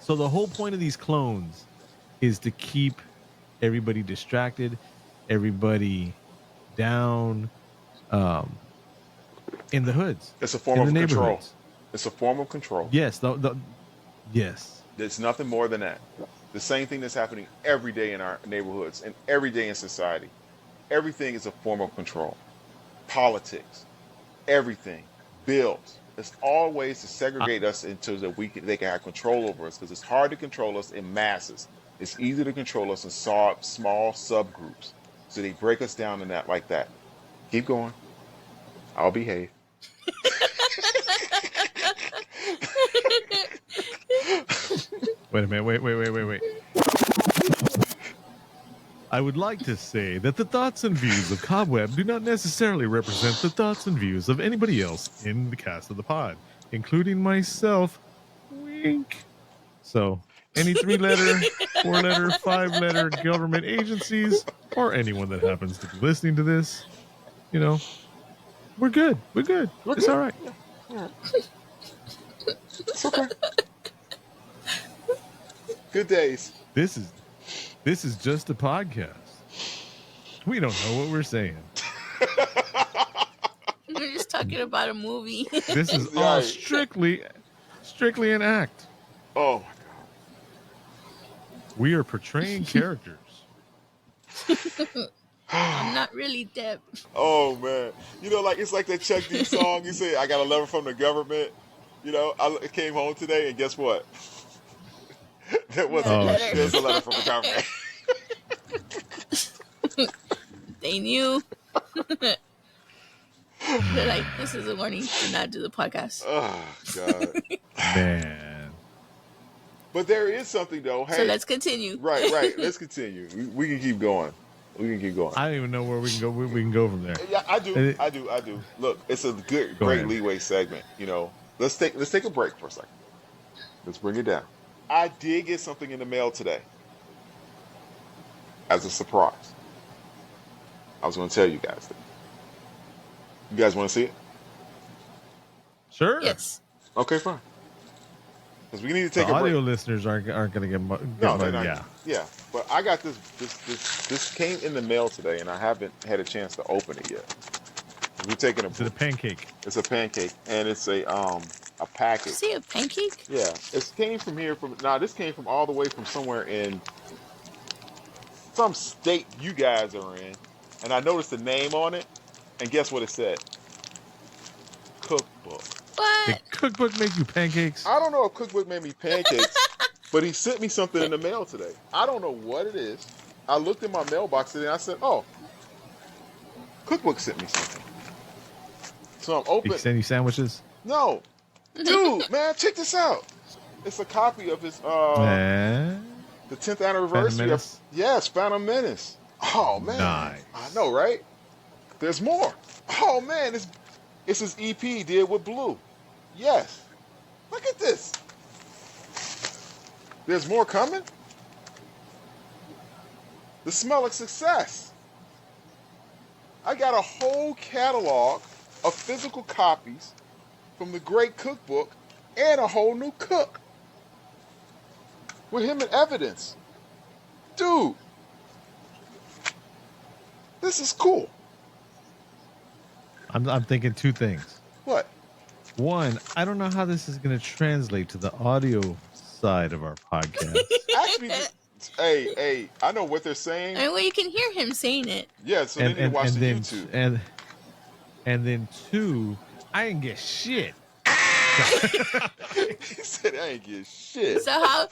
So the whole point of these clones is to keep everybody distracted, everybody down, in the hoods. It's a form in of the control. neighborhoods. It's a form of control. Yes. Yes. There's nothing more than that. The same thing that's happening every day in our neighborhoods and every day in society. Everything is a form of control. Politics, everything, bills. It's all ways to segregate us into they can have control over us, because it's hard to control us in masses. It's easy to control us in small subgroups. So they break us down in that like that. Keep going. I'll behave. Wait a minute. Wait. I would like to say that the thoughts and views of Cobweb do not necessarily represent the thoughts and views of anybody else in the cast of the pod, including myself. Wink. So, any 3-letter, 4-letter, 5-letter government agencies, or anyone that happens to be listening to this, we're good. It's all right. Yeah. It's okay. Good days. This is just a podcast. We don't know what we're saying. We're just talking about a movie. This is all strictly an act. Oh my God. We are portraying characters. I'm not really Deb. Oh man. It's like that Chuck D song. You say, I got a letter from the government. I came home today and guess what? There was there's a letter from the government. They knew. They're like, this is a warning to not do the podcast. Oh God. Man. But there is something though. Hey, so let's continue. Right. Let's continue. We can keep going. I don't even know where we can go. We can go from there. Yeah, I do. Look, it's a great leeway segment. Let's take a break for a second. Let's bring it down. I did get something in the mail today as a surprise. I was going to tell you guys that. You guys want to see it? Sure. Yes. Okay, fine. Because we need to take the a break. audio listeners aren't going to get money. Yeah, but I got this came in the mail today, and I haven't had a chance to open it yet. We're taking a. It's a pancake. It's a pancake, and it's a package. See a pancake? Yeah, it came from here. This came from all the way from somewhere in some state you guys are in, and I noticed the name on it, and guess what it said? Cookbook. What? Did cookbook make you pancakes? I don't know if cookbook made me pancakes, but he sent me something in the mail today. I don't know what it is. I looked in my mailbox today and I said, "Oh, cookbook sent me something." So I'm open. Did he send you sandwiches? No, dude, man, check this out. It's a copy of his the 10th anniversary of Phantom Menace. Oh man, nice. I know, right? There's more. Oh man, it's his EP he did with Blue. Yes, look at this. There's more coming. The smell of success. I got a whole catalog of physical copies from the great cookbook and a whole new cook with him in evidence. Dude, this is cool. I'm thinking two things. What? One, I don't know how this is going to translate to the audio side of our podcast. Actually, hey, I know what they're saying. Well, you can hear him saying it. Yeah, so they need to watch the YouTube. And then two, I didn't get shit. He said I ain't get shit. So how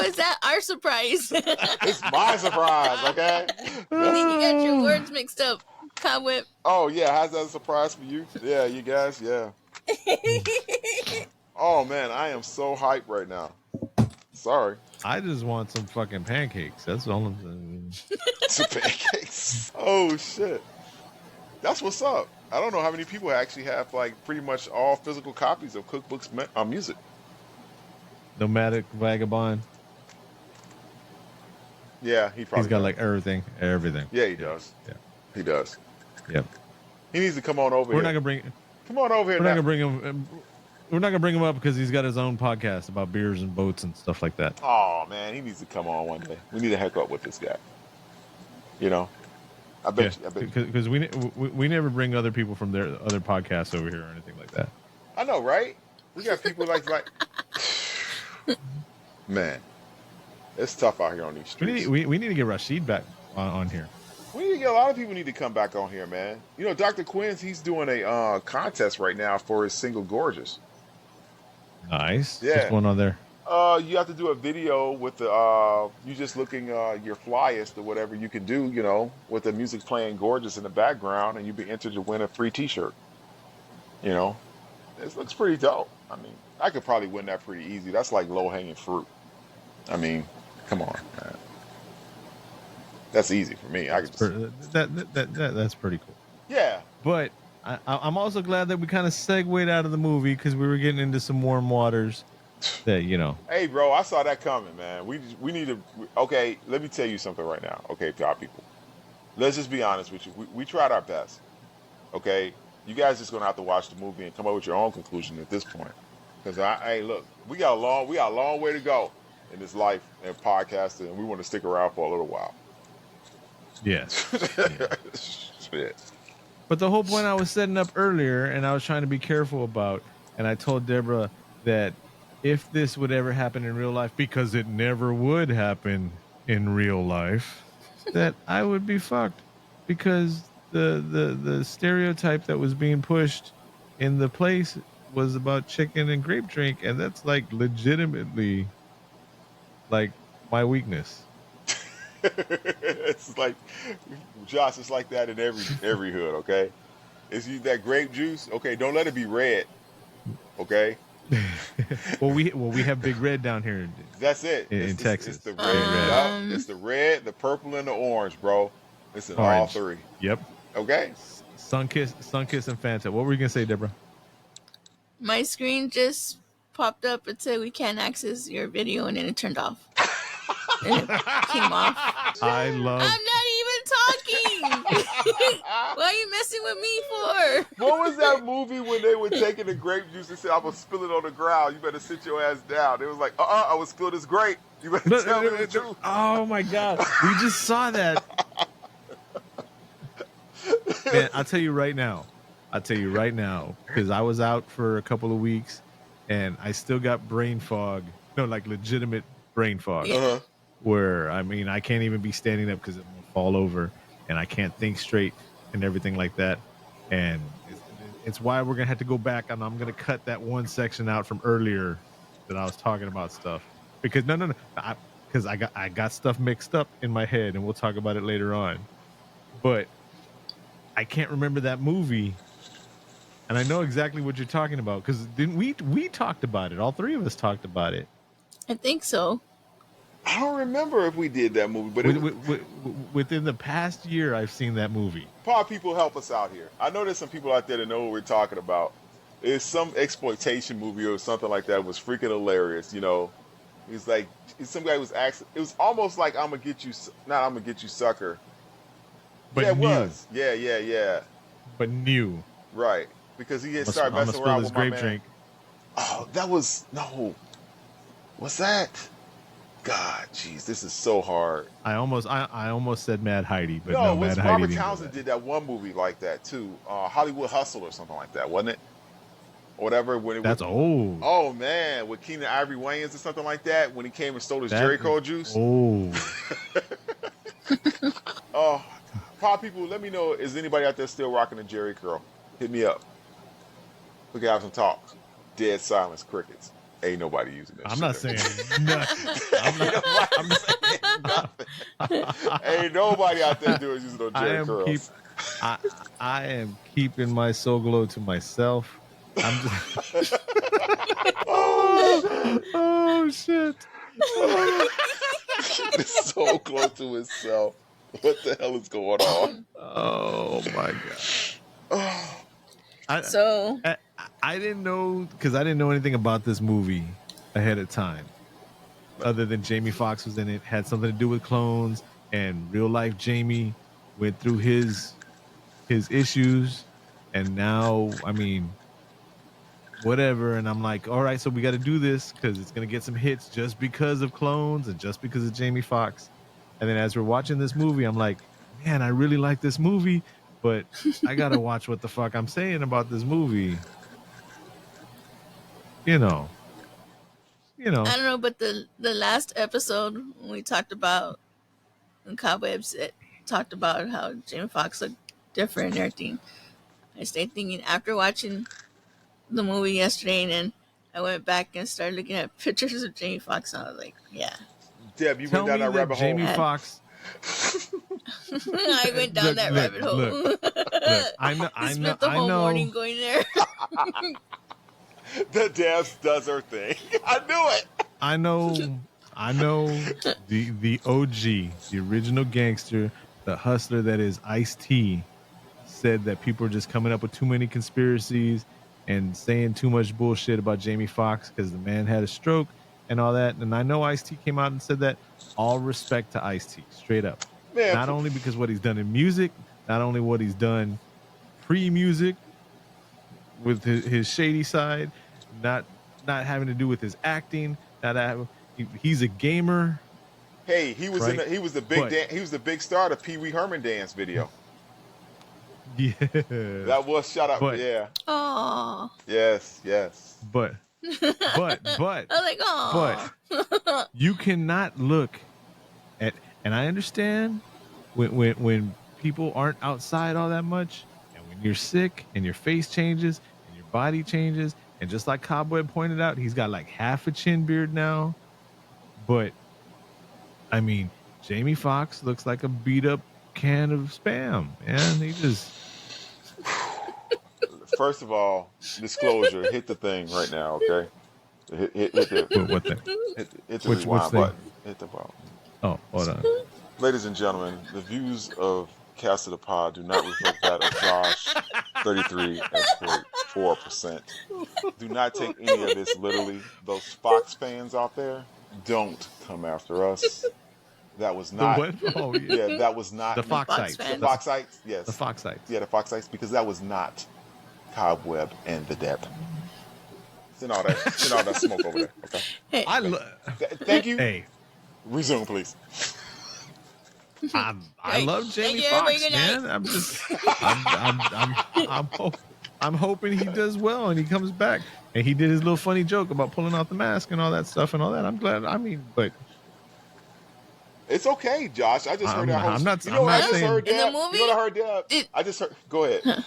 is that our surprise? It's my surprise, okay? I think you got your words mixed up, Cobweb. Oh yeah, how's that a surprise for you? Yeah, you guys, yeah. Oh man, I am so hyped right now. Sorry. I just want some fucking pancakes. That's all I'm saying. Some pancakes. Oh shit. That's what's up. I don't know how many people actually have like pretty much all physical copies of cookbooks music. Nomadic Vagabond. Yeah, he probably He's got does. like everything. Yeah, he does. Yeah. He does. Yep. He needs to come on over We're here. not gonna bring. Come on over here. We're not now. gonna bring him. We're not gonna bring him up because he's got his own podcast about beers and boats and stuff like that. Oh man, he needs to come on one day. We need to hook up with this guy. You know, I bet you. Because we never bring other people from their other podcasts over here or anything like that. I know, right? We got people like man, it's tough out here on these streets. We need to get Rashid back on here. We need to get a lot of people need to come back on here, man. You know, Dr. Quinn's, he's doing a contest right now for his single Gorgeous. Nice. Yeah. What's going on there? You have to do a video with the you just looking your flyest or whatever you can do, you know, with the music playing Gorgeous in the background, and you be entered to win a free T-shirt. You know, it looks pretty dope. I mean, I could probably win that pretty easy. That's like low hanging fruit. I mean, come on, man. That's easy for me. I could just... That's pretty cool. Yeah. But I'm also glad that we kind of segued out of the movie because we were getting into some warm waters. That you know. Hey, bro, I saw that coming, man. We need to. Okay, let me tell you something right now. Okay, to our people, let's just be honest with you. We tried our best. Okay, you guys just gonna have to watch the movie and come up with your own conclusion at this point. Because hey, look, we got a long way to go in this life and podcasting, and we want to stick around for a little while. Yes. Shit. But the whole point I was setting up earlier, and I was trying to be careful about, and I told Deborah that if this would ever happen in real life, because it never would happen in real life, that I would be fucked. Because the stereotype that was being pushed in the place was about chicken and grape drink, and that's like legitimately like my weakness. It's like, Josh, it's like that in every hood, okay? It's that grape juice, okay? Don't let it be red, okay? well, we have Big Red down here. That's it. In Texas. It's the red. It's the red, the purple, and the orange, bro. It's in all three. Yep. Okay. Sunkiss, and Fanta. What were you gonna say, Deborah? My screen just popped up. It said we can't access your video, and then it turned off. And it came off. I'm not even talking. What are you messing with me for? What was that movie when they were taking the grape juice and said, "I'm gonna spill it on the ground. You better sit your ass down." It was like, I will spill this grape. You better tell me the truth. Oh my god, we just saw that. Man, I'll tell you right now, because I was out for a couple of weeks, and I still got brain fog. No, like legitimate brain fog. Uh-huh. Where I mean, I can't even be standing up because it will fall over, and I can't think straight and everything like that. And it's why we're gonna have to go back, and I'm gonna cut that one section out from earlier that I was talking about stuff because because I got stuff mixed up in my head, and we'll talk about it later on. But I can't remember that movie, and I know exactly what you're talking about because didn't we talked about it? All three of us talked about it. I think so. I don't remember if we did that movie, but within the past year, I've seen that movie. Probably people help us out here. I know there's some people out there that know what we're talking about. It's some exploitation movie or something like that. It was freaking hilarious, you know. It's like some guy was asking. It was almost like I'm gonna get you, not I'm gonna get you, sucker. But yeah, it new. was. Yeah. But new. Right, because he had started messing around with my man. Drink. Oh, that was no. What's that? God, jeez, this is so hard. I almost said Mad Heidi, but no, Mad Heidi. Robert Townsend did that one movie like that too, Hollywood Hustle or something like that, wasn't it? Or whatever. That's old. Oh man, with Keenan Ivory Wayans or something like that, when he came and stole his Jerry Curl juice. Oh. Oh, pop people, let me know. Is anybody out there still rocking a Jerry Curl? Hit me up. We can have some talks. Dead silence, crickets. Ain't nobody using that. I'm not saying nothing. Ain't nobody out there doing using those Jerry curls. I am keeping my soul glow to myself. I'm just. Oh shit! It's so close to itself. What the hell is going on? Oh my god. So I didn't know, because I didn't know anything about this movie ahead of time, other than Jamie Foxx was in it, had something to do with clones, and real life Jamie went through his issues, and now, I mean, whatever. And I'm like, all right, so we got to do this because it's gonna get some hits just because of clones and just because of Jamie Foxx. And then as we're watching this movie, I'm like, man, I really like this movie, but I gotta watch what the fuck I'm saying about this movie. You know. I don't know, but the last episode when we talked about when Cobwebs talked about how Jamie Foxx looked different and everything, I stayed thinking after watching the movie yesterday, and then I went back and started looking at pictures of Jamie Foxx, and I was like, yeah. Deb, you Tell went down me that rabbit hole. Jamie Foxx. I went down that rabbit hole. Look, I know. Spent the whole morning going there. The Debs does her thing. I knew it. I know the OG, the original gangster, the hustler that is Ice-T, said that people are just coming up with too many conspiracies and saying too much bullshit about Jamie Foxx because the man had a stroke and all that. And I know Ice-T came out and said that. All respect to Ice-T, straight up. Man, not only because what he's done in music, not only what he's done pre-music with his shady side, not having to do with his acting, he's a gamer. Hey, he was right? he was the big star of the Pee Wee Herman dance video. Yeah, that was shut up. Yeah. Aww. Yes. But I was like, oh. But you cannot look at, and I understand when people aren't outside all that much, and when you're sick and your face changes and your body changes, and just like Cobweb pointed out, he's got like half a chin beard now. But I mean, Jamie Foxx looks like a beat up can of Spam, and he just. First of all, disclosure. Hit the thing right now, okay? Hit the what thing? Hit the Which rewind thing? button. Hit the button. Oh, hold on. Ladies and gentlemen, the views of Cast of the Pod do not reflect that of Josh, 33 and 4%. Do not take any of this literally. Those Fox fans out there, don't come after us. That was not. The what? Oh, yeah, that was not. The Foxites. The Foxites, yes. The Foxites. Yeah, the Foxites, because that was not Cobweb and the Deb. Send all that smoke over there, okay? Hey. Thank you. Hey. Resume, please. I love Jamie Foxx, man. I'm hoping he does well and he comes back. And he did his little funny joke about pulling out the mask and all that stuff and all that. I'm glad. I mean, but it's okay, Josh. I just heard that. I'm not saying in the movie. You know what I heard, Deb? I just heard. Go ahead.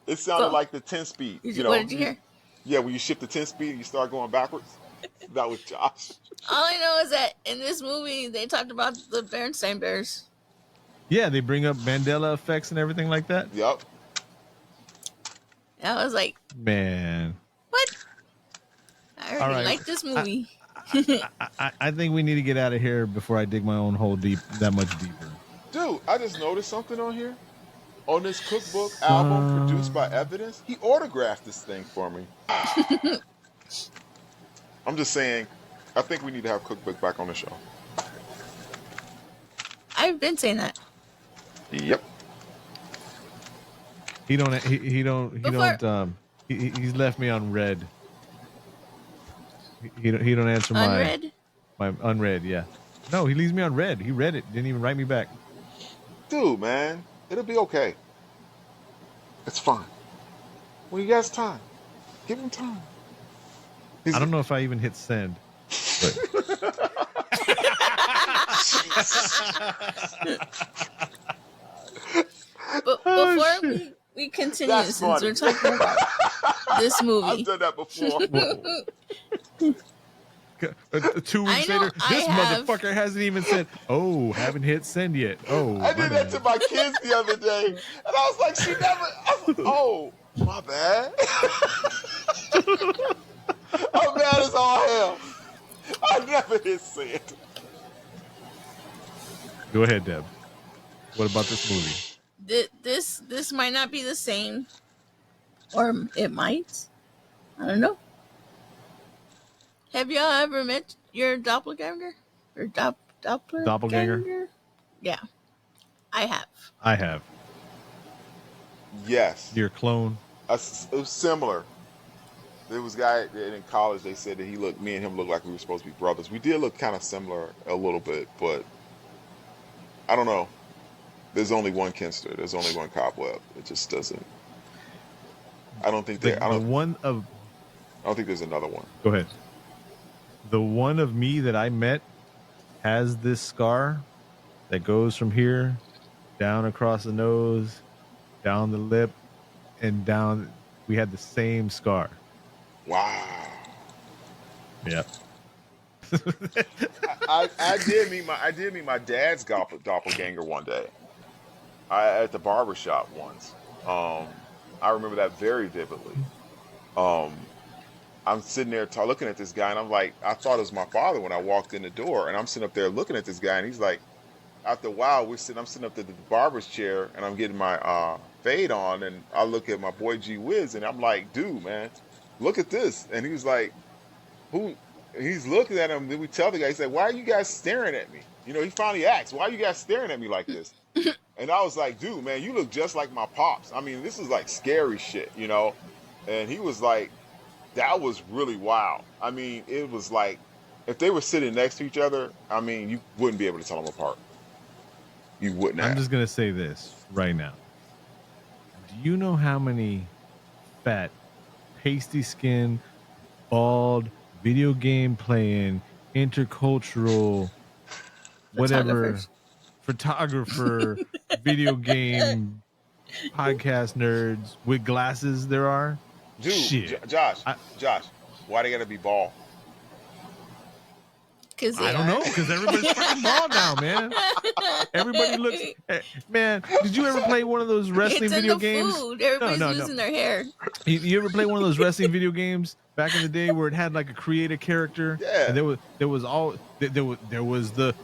It sounded like the 10-speed. What did you hear? Yeah, when you shift the 10-speed and you start going backwards. That was Josh. All I know is that in this movie, they talked about the Bernstein Bears. Yeah, they bring up Mandela effects and everything like that. Yep. And I was like, man, what? I already like this movie. I think we need to get out of here before I dig my own hole that much deeper. Dude, I just noticed something on here. On this cookbook album produced by Evidence, he autographed this thing for me. I'm just saying, I think we need to have Cookbook back on the show. I've been saying that. Yep. He's left me on red. He don't answer Unread? my unread. Yeah. No, he leaves me on red. He read it, didn't even write me back. Dude, man, it'll be okay. It's fine. When he has time, give him time. I don't know if I even hit send. But. But before we continue, That's since funny. we're talking about this movie. I've done that before. 2 weeks later, this motherfucker hasn't even said, "Oh, haven't hit send yet." Oh, I did that to my kids the other day, and I was like, "She never." Oh, my bad. I'm mad as all hell. I never did say it. Go ahead, Deb. What about this movie? This might not be the same, or it might. I don't know. Have y'all ever met your doppelganger? Or doppelganger? Doppelganger? Yeah, I have. I have. Yes. Your clone? It was similar. There was a guy in college, they said that me and him looked like we were supposed to be brothers. We did look kind of similar a little bit, but I don't know. There's only one Kinster. There's only one Cobweb. It just doesn't. I don't think I don't think there's another one. Go ahead. The one of me that I met has this scar that goes from here down across the nose, down the lip, and down. We had the same scar. Wow. Yep. I did meet my dad's doppelganger one day. At the barbershop once. I remember that very vividly. I'm sitting there looking at this guy, and I'm like, I thought it was my father when I walked in the door, and I'm sitting up there looking at this guy, and he's like, after a while, I'm sitting up at the barber's chair, and I'm getting my fade on, and I look at my boy G Wiz, and I'm like, dude, man, look at this. And he was like, who? He's looking at him. Then we tell the guy, he said, why are you guys staring at me? You know, he finally asked, why are you guys staring at me like this? And I was like, dude, man, you look just like my pops. I mean, this is like scary shit, you know? And he was like, that was really wild. I mean, it was like, if they were sitting next to each other, I mean, you wouldn't be able to tell them apart. You wouldn't have. I'm just going to say this right now. Do you know how many fat, pasty skin, bald, video game playing, intercultural, whatever, photographer, video game, podcast nerds with glasses there are? Dude, Josh, why they gotta be bald? Because I don't know, because everybody's fucking bald now, man. Everybody looks, man. Did you ever play one of those wrestling it's video in the games? Food. Everybody's losing their hair. You ever play one of those wrestling video games back in the day where it had like a creative character? Yeah. And there was the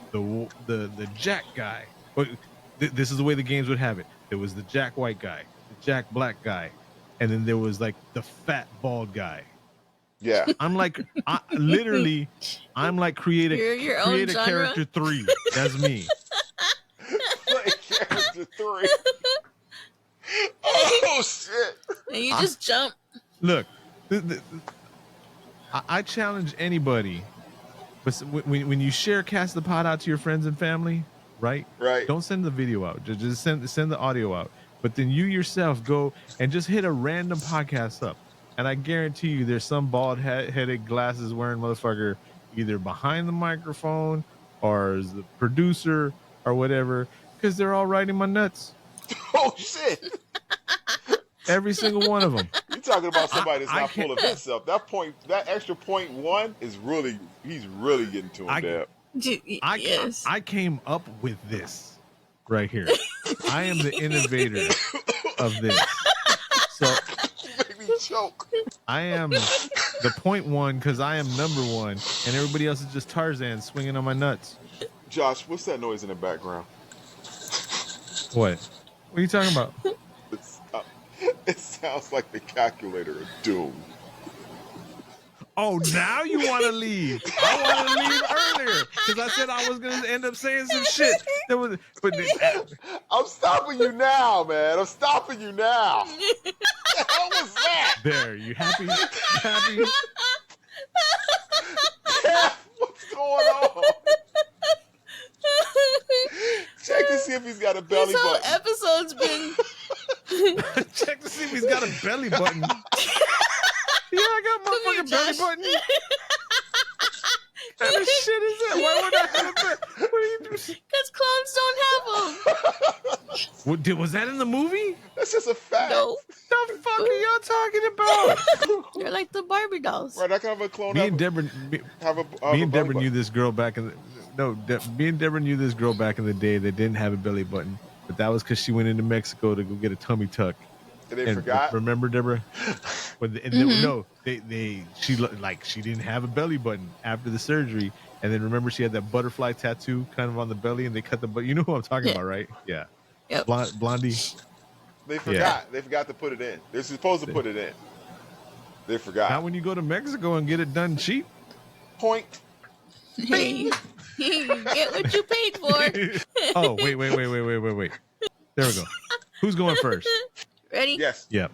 Jack guy. But this is the way the games would have it. There was the Jack white guy, the Jack black guy, and then there was like the fat bald guy. Yeah. I'm like, I'm like create a character 3. That's me. Play character 3. Oh shit! And you just jump. Look, I challenge anybody. But when you share Cast the Pod out to your friends and family, right? Right. Don't send the video out. Just send the audio out. But then you yourself go and just hit a random podcast up. And I guarantee you there's some bald-headed, glasses-wearing motherfucker either behind the microphone or as the producer or whatever, because they're all riding my nuts. Oh, shit. Every single one of them. You're talking about somebody that's not full of himself. That extra 0.1 is he's really getting to him, Deb. Yes. I came up with this right here. I am the innovator of this. So choke. I am the 0.1 because I am number 1, and everybody else is just Tarzan swinging on my nuts. Josh, what's that noise in the background? What? What are you talking about? It sounds like the calculator of doom. Oh, now you want to leave? I want to leave earlier because I said I was going to end up saying some shit. I'm stopping you now, man. I'm stopping you now. What the hell was that? There, you happy? You happy? Yeah, what's going on? Check to see if he's got a belly button. This whole episode's been... Check to see if he's got a belly button. Yeah, I got my fucking belly button. What the shit is that? Why would I have a belly? What are you doing? Because clones don't have them. Was that in the movie? That's just a fact. No. The fuck are y'all talking about? They're like the Barbie dolls. Right, I can have a clone. Me and Deborah knew this girl back in me and Deborah knew this girl back in the day that didn't have a belly button, but that was because she went into Mexico to go get a tummy tuck. And they forgot. Remember, Deborah? But and Mhm. no, she like she didn't have a belly button after the surgery, and then remember she had that butterfly tattoo kind of on the belly, and they cut the but you know who I'm talking Yeah. about, right? Yeah, Yep. Blondie. They Yeah, forgot. They forgot to put it in. They're supposed to put it in. They not forgot. when you go to Mexico and get it done cheap. Point. Hey, Bing. you get what you paid for. Oh wait. There we go. Who's going first? Ready? Yes. Yep.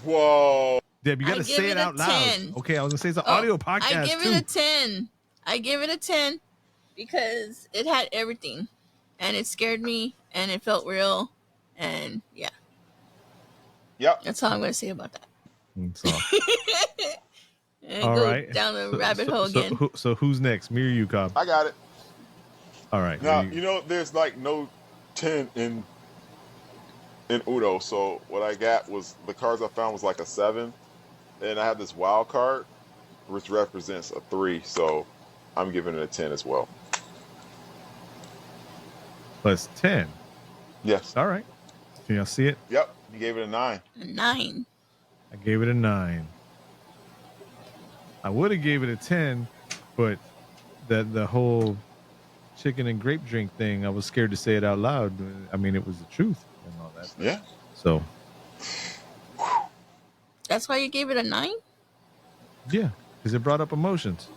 Whoa. Deb, you got I to give say it it a out loud. 10. Okay, I was gonna say it's an Oh, audio I podcast give too. it a 10. I give it a 10 because it had everything, and it scared me, and it felt real, and yeah, Yep. that's all I'm gonna say about that. So, And all go right. down the rabbit hole again. So who's next? Me or you, Cobb? I got it. All right. Now, you know, there's like no 10 in Uno. So what I got was the cards I found was like a 7. And I have this wild card, which represents a 3. So I'm giving it a 10 as well. Plus 10. Yes. All right. Can y'all see it? Yep. You gave it a 9. A 9. I gave it a 9. I would have gave it a 10, but the whole chicken and grape drink thing, I was scared to say it out loud. I mean, it was the truth and all that. Yeah. So, That's why you gave it a 9? yeah, because it brought up emotions.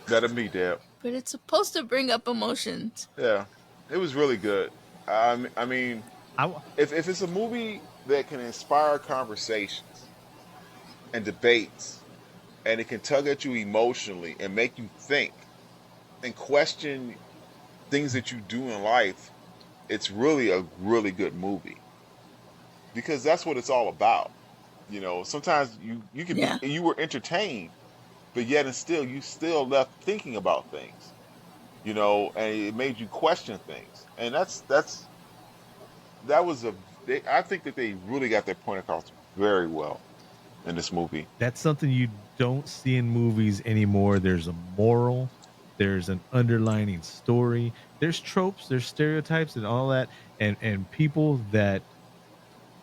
That'll be Deb. But it's supposed to bring up emotions. Yeah. It was really good. I mean, if it's a movie that can inspire conversations and debates, and it can tug at you emotionally and make you think and question things that you do in life, it's really a really good movie. Because that's what it's all about. You know, sometimes you can Yeah. be, you were entertained, but yet and still you still left thinking about things. You know, and it made you question things. And I think that they really got their point across very well in this movie. That's something you don't see in movies anymore. There's a moral, there's an underlining story, there's tropes, there's stereotypes and all that. And people that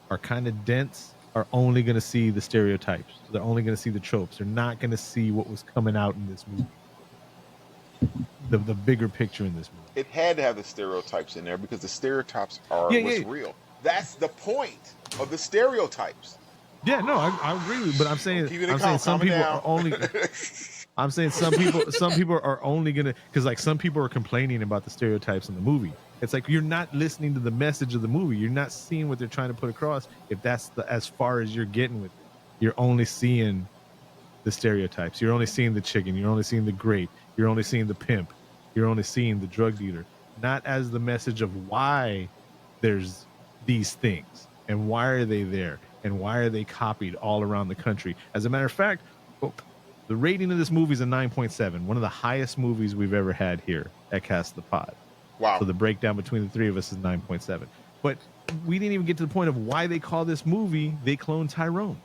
are kind of dense are only going to see the stereotypes. They're only going to see the tropes. They're not going to see what was coming out in this movie. The bigger picture in this movie. It had to have the stereotypes in there because the stereotypes are what's real. That's the point of the stereotypes. Yeah, no, I agree with you, but I'm saying some calm people down. are only I'm saying some people are only gonna, because like some people are complaining about the stereotypes in the movie. It's like you're not listening to the message of the movie. You're not seeing what they're trying to put across. If that's as far as you're getting with it, you're only seeing the stereotypes. You're only seeing the chicken. You're only seeing the grape. You're only seeing the pimp. You're only seeing the drug dealer. Not as the message of why there's these things and why are they there and why are they copied all around the country. As a matter of fact, the rating of this movie is a 9.7, one of the highest movies we've ever had here at Cast the Pod. Wow. So the breakdown between the three of us is 9.7. But we didn't even get to the point of why they call this movie They Cloned Tyrone.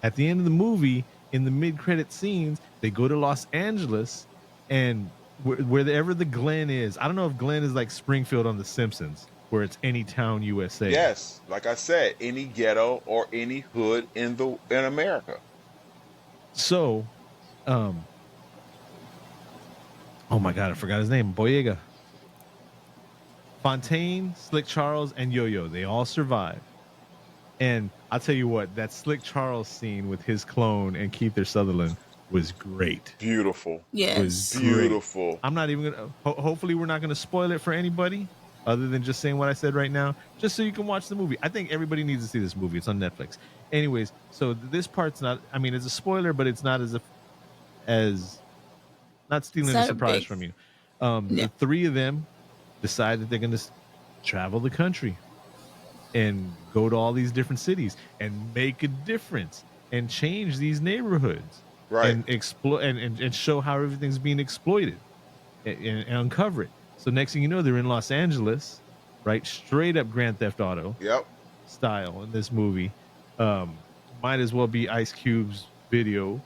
At the end of the movie, in the mid-credit scenes, they go to Los Angeles, and wherever the Glen is, I don't know if Glen is like Springfield on The Simpsons, where it's any town USA. Yes, like I said, any ghetto or any hood in America. So, oh my God, I forgot his name. Boyega. Fontaine, Slick Charles, and Yo-Yo, they all survive. And I'll tell you what, that Slick Charles scene with his clone and Keith Sutherland was great. Beautiful. Yes. Was beautiful. Great. I'm not even going to, hopefully we're not going to spoil it for anybody other than just saying what I said right now, just so you can watch the movie. I think everybody needs to see this movie. It's on Netflix. Anyways, so this part's not, I mean, it's a spoiler, but it's not not stealing the surprise from you. The three of them decide that they're going to travel the country and go to all these different cities and make a difference and change these neighborhoods, right? And exploit and show how everything's being exploited and uncover it. So next thing you know, they're in Los Angeles, right? Straight up Grand Theft Auto style in this movie. Might as well be Ice Cube's video,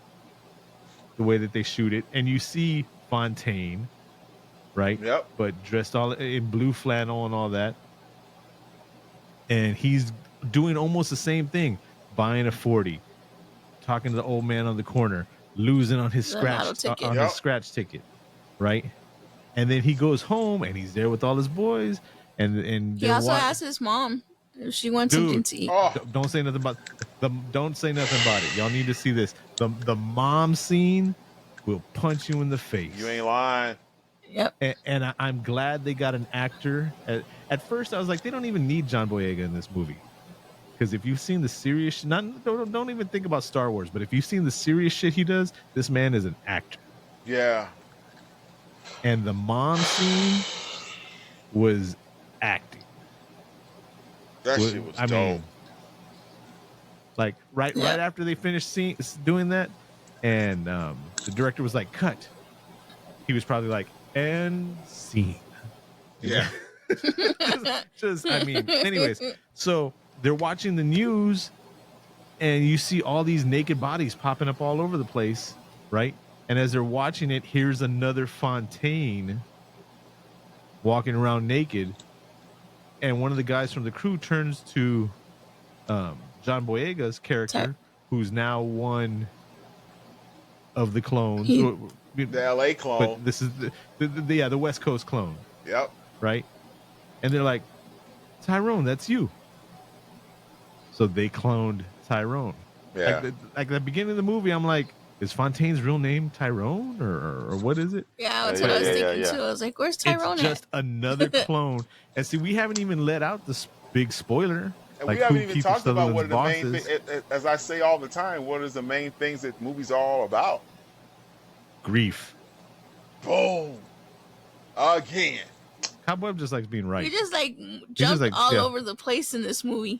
the way that they shoot it. And you see Fontaine, right? Yep. But dressed all in blue flannel and all that. And he's doing almost the same thing. buying a 40, talking to the old man on the corner, losing on his The lotto scratch ticket. on his scratch ticket, right? And then he goes home and he's there with all his boys, and He also asked his mom if she wants something to eat. Oh, don't say nothing about don't say nothing about it. Y'all need to see this. The mom scene will punch you in the face. you ain't lying. Yep. And I'm glad they got an actor. At first, I was like, they don't even need John Boyega in this movie, because if you've seen the serious, don't even think about Star Wars, but if you've seen the serious shit he does, this man is an actor. Yeah. And the mom scene was acting. That shit was dope. mean, like right after they finished doing that, and the director was like, "Cut." He was probably like, "And scene." Yeah. I mean, anyways, so they're watching the news, and you see all these naked bodies popping up all over the place, right? And as they're watching it, here's another Fontaine walking around naked, and one of the guys from the crew turns to John Boyega's character, who's now one of the clones. The LA clone. But this is the West Coast clone. Yep. Right? And they're like, Tyrone, that's you. So they cloned Tyrone. Yeah. Like the beginning of the movie, I'm like, is Fontaine's real name Tyrone or what is it? Yeah, that's what I was thinking too. I was like, where's Tyrone It's just another clone. And see, we haven't even let out this big spoiler. And like, we haven't even talked about what are the main bosses. as I say all the time, what is the main things that movies are all about? Grief. Boom. Again. Cobweb just likes being right. You just jumped all over the place in this movie.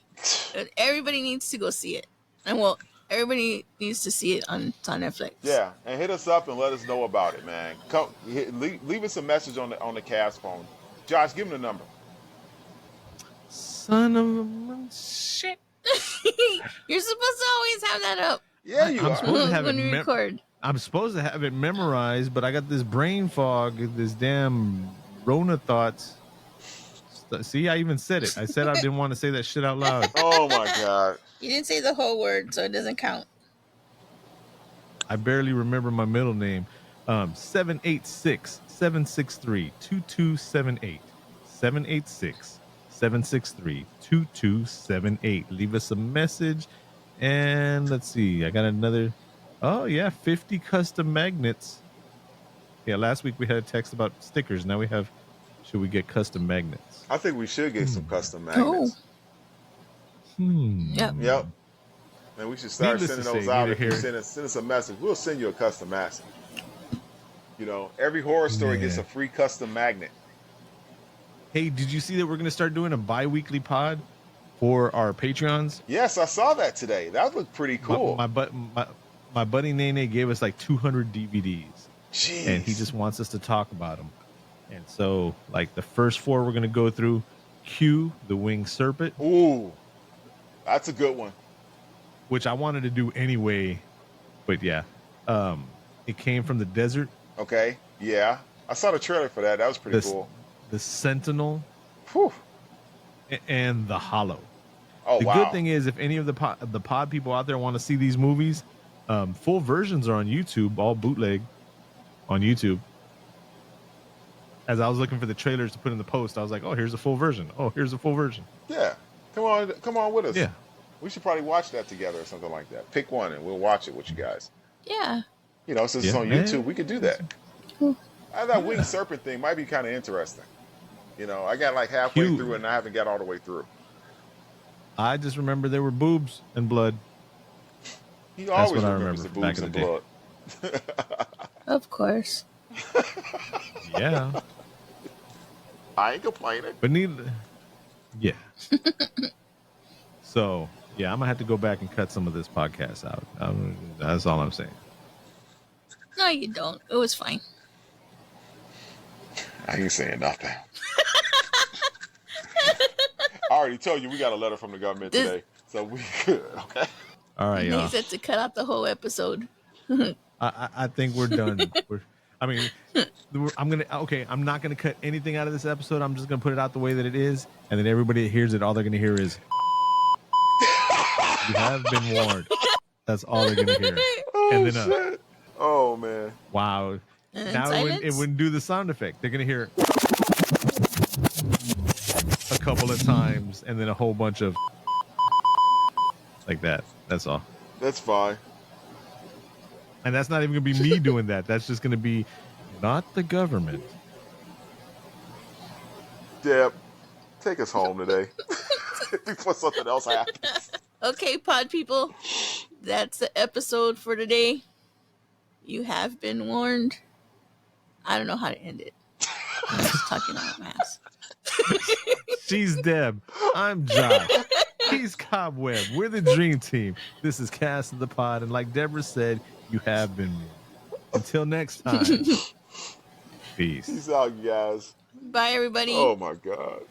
Everybody needs to go see it. And well, everybody needs to see it on Netflix. Yeah, and hit us up and let us know about it, man. Come, leave us a message on the cast phone. Josh, give him the number. Son of a shit. You're supposed to always have that up. Yeah, you are. When we record. I'm supposed to have it memorized, but I got this brain fog, this damn Rona thoughts. See, I even said it. I said I didn't want to say that shit out loud. Oh my God. You didn't say the whole word, so it doesn't count. I barely remember my middle name. 786-763-2278. 786-763-2278. Leave us a message. And let's see. I got another. Oh, yeah. 50 custom magnets. Yeah, last week we had a text about stickers. Now we have, should we get custom magnets? I think we should get some custom magnets. Yep. Yep. And we should start Needless sending to those say, out. neither If you here- send us a message, we'll send you a custom magnet. You know, every horror story gets a free custom magnet. Hey, did you see that we're going to start doing a bi-weekly pod for our Patreons? Yes, I saw that today. That looked pretty cool. My buddy Nene gave us like 200 DVDs. Jeez. And he just wants us to talk about them. And so, like, the first 4 we're going to go through: Q, the Winged Serpent. Ooh, that's a good one. Which I wanted to do anyway. But yeah, it came from the desert. Okay, yeah. I saw the trailer for that. That was pretty cool. The Sentinel. Whew. And the Hollow. Oh, the wow. good thing is, if any of the pod people out there want to see these movies, full versions are on YouTube, all bootleg on YouTube. As I was looking for the trailers to put in the post, I was like, oh, here's a full version. Oh, here's a full version. Yeah. Come on with us. Yeah. We should probably watch that together or something like that. Pick one and we'll watch it with you guys. Yeah. You know, since it's on YouTube, we could do that. That Winged Serpent thing might be kind of interesting. You know, I got like halfway through and I haven't got all the way through. I just remember there were boobs and blood. He always remembers the boobs and blood. Of course. Yeah. I ain't complaining. But neither. Yeah. So, yeah, I'm going to have to go back and cut some of this podcast out. That's all I'm saying. No, you don't. It was fine. I ain't saying nothing. I already told you we got a letter from the government today. So we good, okay? All right, y'all. He said to cut out the whole episode. I think we're done. I'm not gonna cut anything out of this episode. I'm just gonna put it out the way that it is, and then everybody that hears it, all they're gonna hear is You have been warned. That's all they're gonna hear. Oh, And then shit. Oh, man. wow. And Now it wouldn't do the sound effect. They're gonna hear a couple of times and then a whole bunch of like that. That's all. That's fine. And that's not even gonna be me doing that. That's just gonna be not the government. Deb, take us home today before something else happens. Okay, pod people, that's the episode for today. You have been warned. I don't know how to end it. I'm just talking out my ass. She's Deb. I'm Josh. He's Cobweb. We're the dream team. This is Cast of the Pod. And like Deborah said, you have been warned. Until next time. Peace. Peace out, you guys. Bye, everybody. Oh, my God.